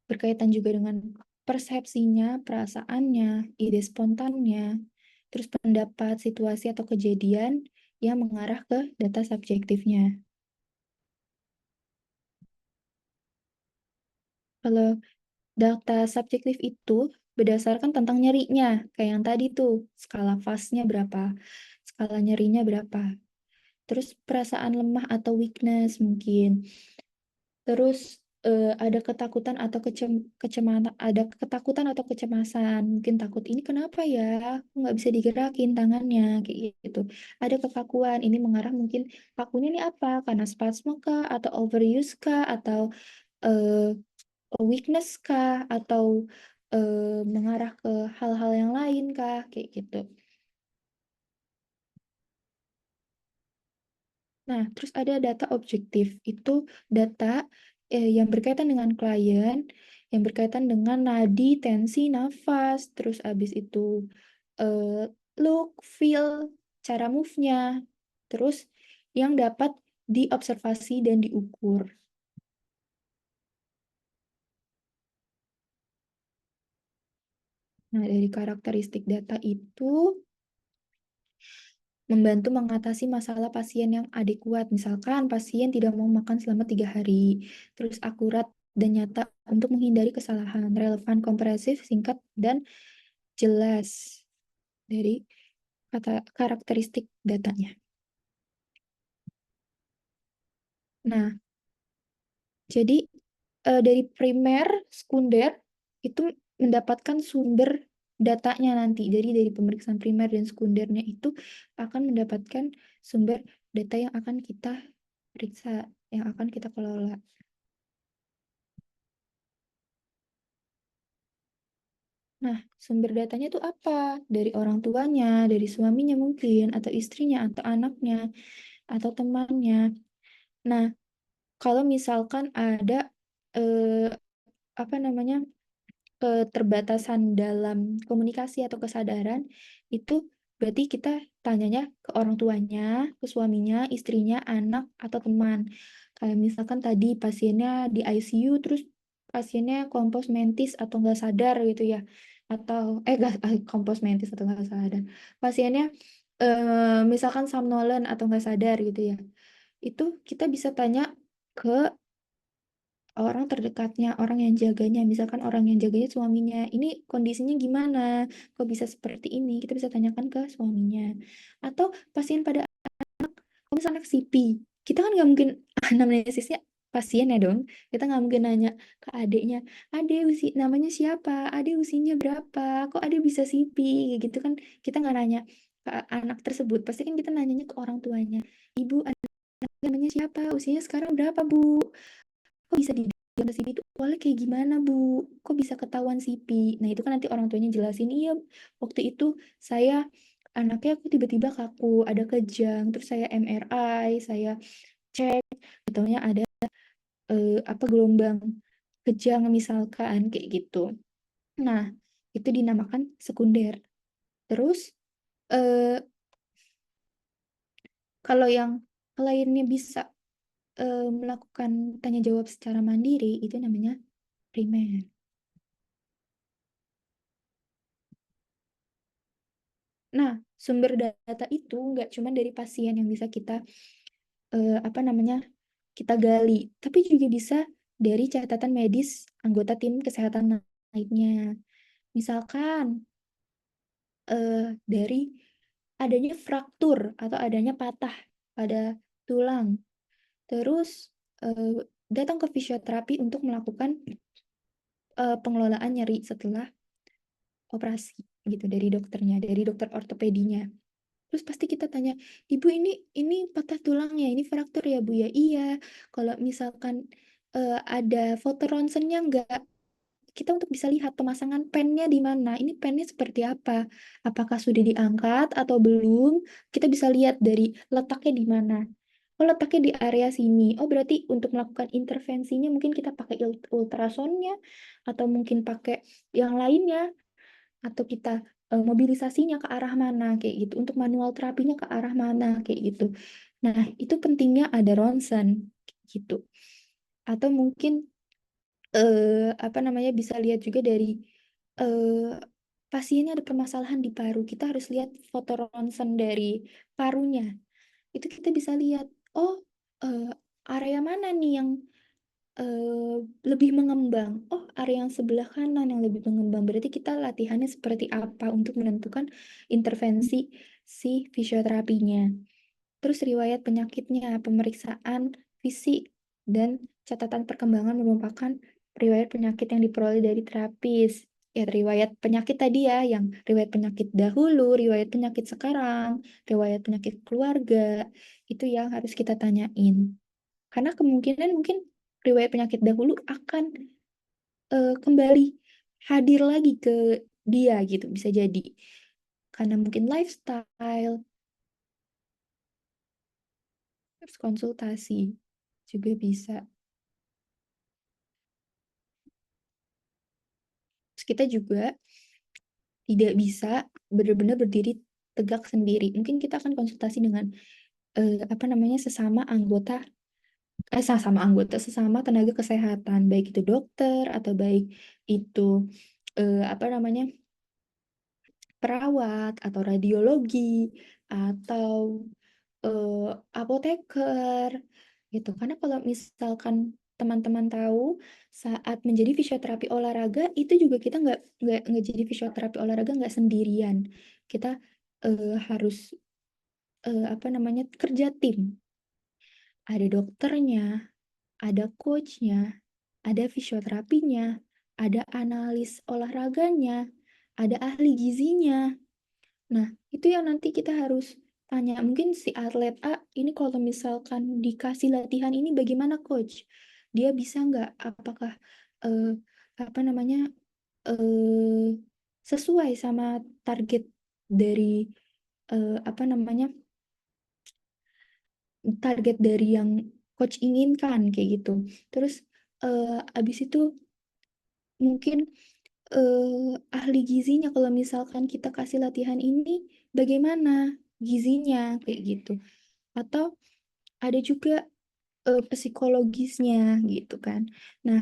berkaitan juga dengan persepsinya, perasaannya, ide spontannya, terus pendapat, situasi atau kejadian yang mengarah ke data subjektifnya. Kalau data subjektif itu berdasarkan tentang nyerinya, kayak yang tadi tuh, skala FAS-nya berapa, skala nyerinya berapa, terus perasaan lemah atau weakness mungkin, terus ada ketakutan atau kecemasan, ada ketakutan atau kecemasan, mungkin takut ini kenapa ya, aku nggak bisa digerakin tangannya, kayak gitu. Ada kekakuan, ini mengarah mungkin kakunya ini apa, karena spasme kah, atau overuse kah, atau eh, weakness kah, atau mengarah ke hal-hal yang lain kah, kayak gitu. Nah, terus ada data objektif. Itu data yang berkaitan dengan klien, yang berkaitan dengan nadi, tensi, nafas, terus abis itu eh, look, feel, cara move-nya, terus yang dapat diobservasi dan diukur. Nah, dari karakteristik data itu membantu mengatasi masalah pasien yang adekuat. Misalkan pasien tidak mau makan selama 3 hari, terus akurat dan nyata untuk menghindari kesalahan, relevan, komprehensif, singkat, dan jelas dari kata karakteristik datanya. Nah, jadi dari primer, sekunder, itu mendapatkan sumber datanya nanti. Jadi dari pemeriksaan primer dan sekundernya itu akan mendapatkan sumber data yang akan kita periksa, yang akan kita kelola. Nah, sumber datanya itu apa? Dari orang tuanya, dari suaminya mungkin, atau istrinya, atau anaknya, atau temannya. Nah, kalau misalkan ada eh, apa namanya keterbatasan dalam komunikasi atau kesadaran, itu berarti kita tanyanya ke orang tuanya, ke suaminya, istrinya, anak, atau teman. Kayak misalkan tadi pasiennya di ICU, terus pasiennya kompos mentis atau nggak sadar gitu ya. Atau, nggak, kompos mentis atau nggak sadar. Pasiennya misalkan somnolen atau nggak sadar gitu ya. Itu kita bisa tanya ke orang terdekatnya, orang yang jaganya, misalkan orang yang jaganya suaminya, ini kondisinya gimana? Kok bisa seperti ini? Kita bisa tanyakan ke suaminya. Atau pasien pada kalau misalnya anak CP, kita kan nggak mungkin anamnesisnya pasien ya dong. Kita nggak mungkin nanya ke adiknya, adek usi namanya siapa? Adek usianya berapa? Kok adek bisa CP? Kayak gitu kan kita nggak nanya ke anak tersebut. Pasti kan kita nanyanya ke orang tuanya. Ibu, anak namanya siapa? Usianya sekarang berapa, Bu? Kok bisa didiagnosis CP itu awalnya kayak gimana Bu? Kok bisa ketahuan CP? Nah itu kan nanti orang tuanya jelasin, iya waktu itu saya anaknya aku tiba-tiba kaku, ada kejang, terus saya MRI, saya cek, betulnya ada apa gelombang kejang misalkan kayak gitu. Nah itu dinamakan sekunder. Terus eh, kalau yang kliennya bisa melakukan tanya jawab secara mandiri itu namanya primer. Nah, sumber data itu nggak cuma dari pasien yang bisa kita apa namanya kita gali, tapi juga bisa dari catatan medis anggota tim kesehatan lainnya. Misalkan dari adanya fraktur atau adanya patah pada tulang. Terus datang ke fisioterapi untuk melakukan pengelolaan nyeri setelah operasi gitu dari dokternya, dari dokter ortopedinya. Terus pasti kita tanya, Ibu ini patah tulangnya, ini fraktur ya Bu ya? Iya. Kalau misalkan ada foto ronsennya enggak? Kita untuk bisa lihat pemasangan pennya di mana. Ini pennya seperti apa? Apakah sudah diangkat atau belum? Kita bisa lihat dari letaknya di mana. Oh, letaknya di area sini. Oh, berarti untuk melakukan intervensinya mungkin kita pakai ultrasonnya atau mungkin pakai yang lainnya atau kita mobilisasinya ke arah mana kayak gitu. Untuk manual terapinya ke arah mana kayak gitu. Nah, itu pentingnya ada ronsen gitu. Atau mungkin apa namanya bisa lihat juga dari eh, pasiennya ada permasalahan di paru. Kita harus lihat foto ronsen dari parunya. Itu kita bisa lihat, oh eh, area mana nih yang eh, lebih mengembang. Oh, area yang sebelah kanan yang lebih mengembang. Berarti kita latihannya seperti apa untuk menentukan intervensi si fisioterapinya. Terus riwayat penyakitnya, pemeriksaan fisik, dan catatan perkembangan merupakan riwayat penyakit yang diperoleh dari terapis. Ya, riwayat penyakit tadi ya, yang riwayat penyakit dahulu, riwayat penyakit sekarang, riwayat penyakit keluarga, itu yang harus kita tanyain. Karena kemungkinan mungkin riwayat penyakit dahulu akan kembali hadir lagi ke dia gitu, bisa jadi. Karena mungkin lifestyle, terus konsultasi juga bisa. Terus kita juga tidak bisa benar-benar berdiri tegak sendiri. Mungkin kita akan konsultasi dengan apa namanya sesama tenaga kesehatan, baik itu dokter atau baik itu apa namanya perawat atau radiologi atau apoteker gitu. Karena kalau misalkan teman-teman tahu saat menjadi fisioterapi olahraga itu juga kita nggak jadi fisioterapi olahraga nggak sendirian. Kita harus apa namanya kerja tim. Ada dokternya, ada coachnya, ada fisioterapinya, ada analis olahraganya, ada ahli gizinya. Nah, itu yang nanti kita harus tanya. Mungkin si atlet A ini kalau misalkan dikasih latihan ini bagaimana coach? Dia bisa nggak? Apakah eh, apa namanya eh, sesuai sama target dari apa namanya yang coach inginkan kayak gitu. Terus abis itu mungkin ahli gizinya kalau misalkan kita kasih latihan ini bagaimana gizinya kayak gitu atau ada juga psikologisnya gitu kan. Nah,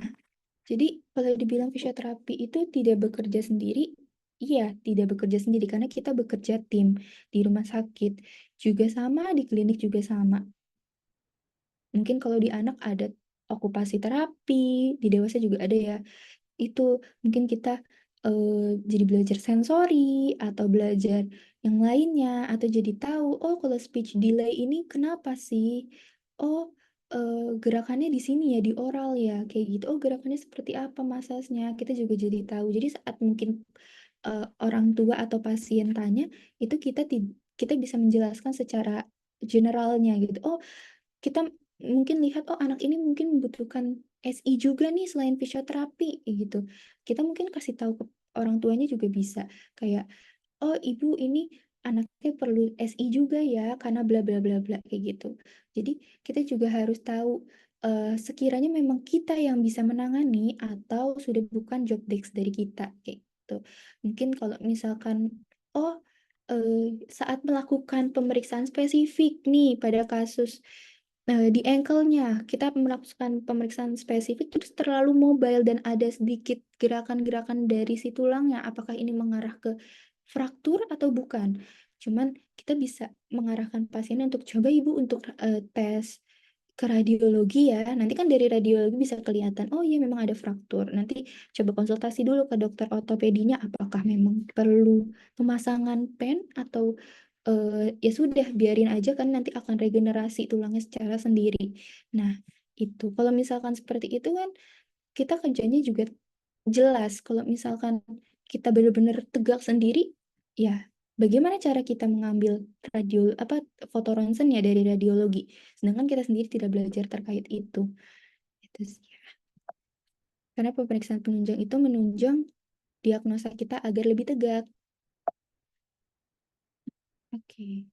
jadi kalau dibilang fisioterapi itu tidak bekerja sendiri, iya tidak bekerja sendiri karena kita bekerja tim di rumah sakit juga sama, di klinik juga sama. Mungkin kalau di anak ada okupasi terapi, di dewasa juga ada ya. Itu mungkin kita eh, jadi belajar sensori atau belajar yang lainnya atau jadi tahu oh kalau speech delay ini kenapa sih oh gerakannya di sini ya di oral ya kayak gitu oh gerakannya seperti apa masasnya kita juga jadi tahu jadi saat mungkin orang tua atau pasien tanya itu kita bisa menjelaskan secara generalnya gitu oh kita mungkin lihat oh anak ini mungkin membutuhkan SI juga nih selain fisioterapi kayak gitu. Kita mungkin kasih tahu ke orang tuanya juga bisa kayak oh ibu ini anaknya perlu SI juga ya karena bla bla bla bla kayak gitu. Jadi kita juga harus tahu sekiranya memang kita yang bisa menangani atau sudah bukan job desk dari kita kayak gitu. Mungkin kalau misalkan oh eh, saat melakukan pemeriksaan spesifik nih pada kasus di ankle-nya kita melakukan pemeriksaan spesifik terus terlalu mobile dan ada sedikit gerakan-gerakan dari si tulangnya apakah ini mengarah ke fraktur atau bukan cuman kita bisa mengarahkan pasien untuk coba ibu untuk tes ke radiologi ya, nanti kan dari radiologi bisa kelihatan, oh iya memang ada fraktur. Nanti coba konsultasi dulu ke dokter ortopedinya, apakah memang perlu pemasangan pen atau ya sudah biarin aja kan nanti akan regenerasi tulangnya secara sendiri. Nah, itu kalau misalkan seperti itu kan kita kerjanya juga jelas. Kalau misalkan kita benar-benar tegak sendiri, ya bagaimana cara kita mengambil radio apa foto ronsen ya dari radiologi, sedangkan kita sendiri tidak belajar terkait itu sih. Karena pemeriksaan penunjang itu menunjang diagnosa kita agar lebih tegak. Oke.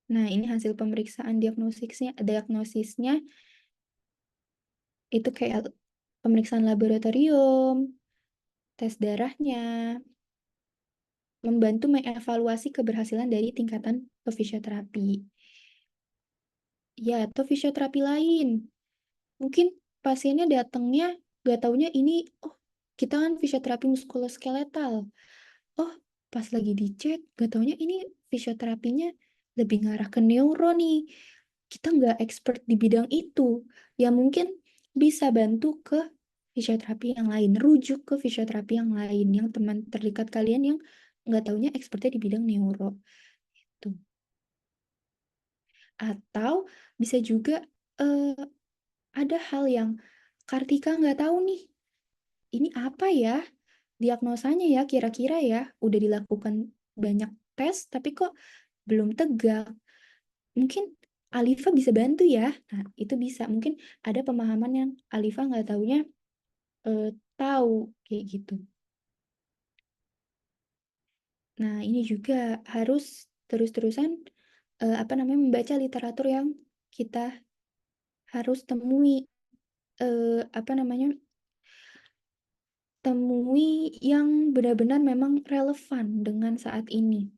Nah, ini hasil pemeriksaan diagnosisnya itu kayak pemeriksaan laboratorium, tes darahnya, membantu mengevaluasi keberhasilan dari tingkatan ke fisioterapi. Ya, atau fisioterapi lain. Mungkin pasiennya datangnya gak taunya ini, oh kita kan fisioterapi muskuloskeletal. Oh, pas lagi dicek, gak taunya ini fisioterapinya lebih ngarah ke neuro nih. Kita nggak expert di bidang itu. Ya mungkin bisa bantu ke fisioterapi yang lain, rujuk ke fisioterapi yang lain, yang teman terdekat kalian yang nggak taunya expertnya di bidang neuro. Tuh. Atau bisa juga eh, ada hal yang Kartika nggak tahu nih, ini apa ya diagnosanya ya kira-kira ya, udah dilakukan banyak tes tapi kok belum tegak. Mungkin Alifa bisa bantu ya. Nah, itu bisa. Mungkin ada pemahaman yang Alifa nggak taunya eh, tahu kayak gitu. Nah, ini juga harus terus-terusan apa namanya membaca literatur yang kita harus temui apa namanya temui yang benar-benar memang relevan dengan saat ini.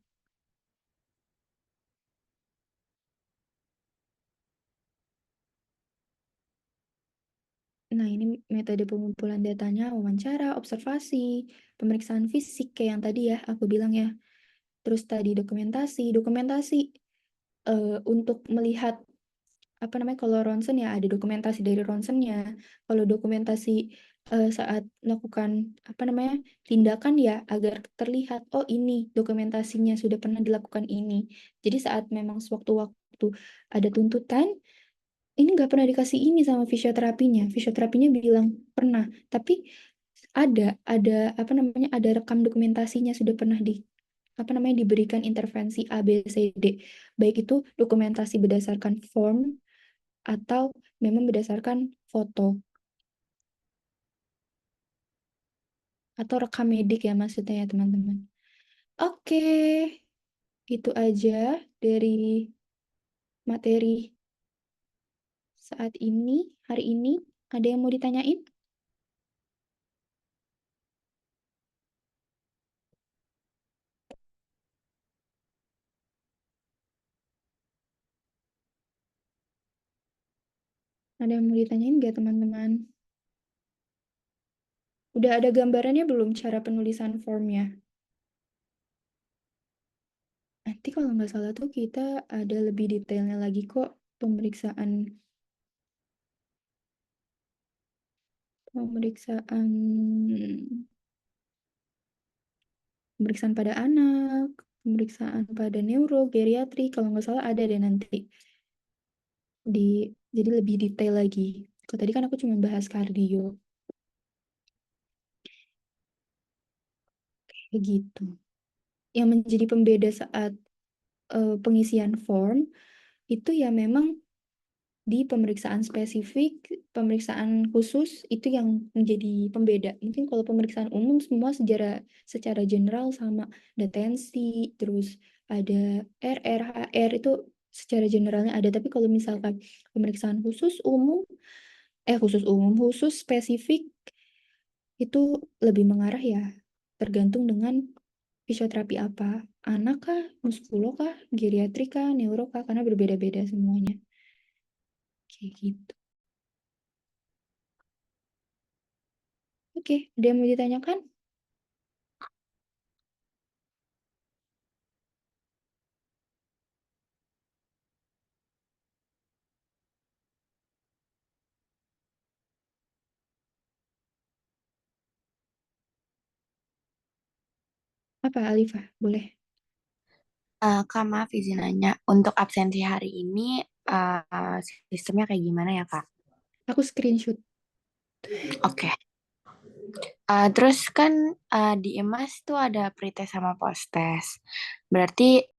Nah, ini metode pengumpulan datanya, wawancara, observasi, pemeriksaan fisik kayak yang tadi ya aku bilang ya. Terus tadi dokumentasi untuk melihat apa namanya kalau ronsen ya ada dokumentasi dari ronsennya. Kalau dokumentasi saat melakukan apa namanya tindakan ya agar terlihat oh ini dokumentasinya sudah pernah dilakukan ini. Jadi saat memang sewaktu-waktu ada tuntutan ini nggak pernah dikasih ini sama fisioterapinya. Fisioterapinya bilang pernah, tapi ada apa namanya ada rekam dokumentasinya sudah pernah apa namanya diberikan intervensi A, B, C, D. Baik itu dokumentasi berdasarkan form atau memang berdasarkan foto atau rekam medik ya maksudnya ya teman-teman. Oke, itu aja dari materi saat ini, hari ini. Ada yang mau ditanyain? Ada yang mau ditanyain nggak teman-teman? Udah ada gambarannya belum cara penulisan formnya? Nanti kalau nggak salah tuh kita ada lebih detailnya lagi kok pemeriksaan pemeriksaan pemeriksaan pada anak, pemeriksaan pada neuro, geriatri, kalau nggak salah ada deh nanti di jadi lebih detail lagi. Kalau tadi kan aku cuma bahas kardio, kayak gitu. Yang menjadi pembeda saat pengisian form itu ya memang di pemeriksaan spesifik, pemeriksaan khusus itu yang menjadi pembeda. Mungkin kalau pemeriksaan umum semua secara general sama, ada tensi, terus ada RR, HR itu secara generalnya ada. Tapi kalau misalkan pemeriksaan khusus spesifik itu lebih mengarah ya tergantung dengan fisioterapi apa. Anak kah, muskulo kah, geriatri kah, neuro kah, karena berbeda-beda semuanya. Kayak gitu. Oke, ada yang mau ditanyakan? Apa Alifah? Boleh. Kak, maaf izin nanya. Untuk absensi hari ini, sistemnya kayak gimana ya, Kak? Aku screenshot. Oke. Terus kan di IMAS tuh ada pretest sama posttest. Berarti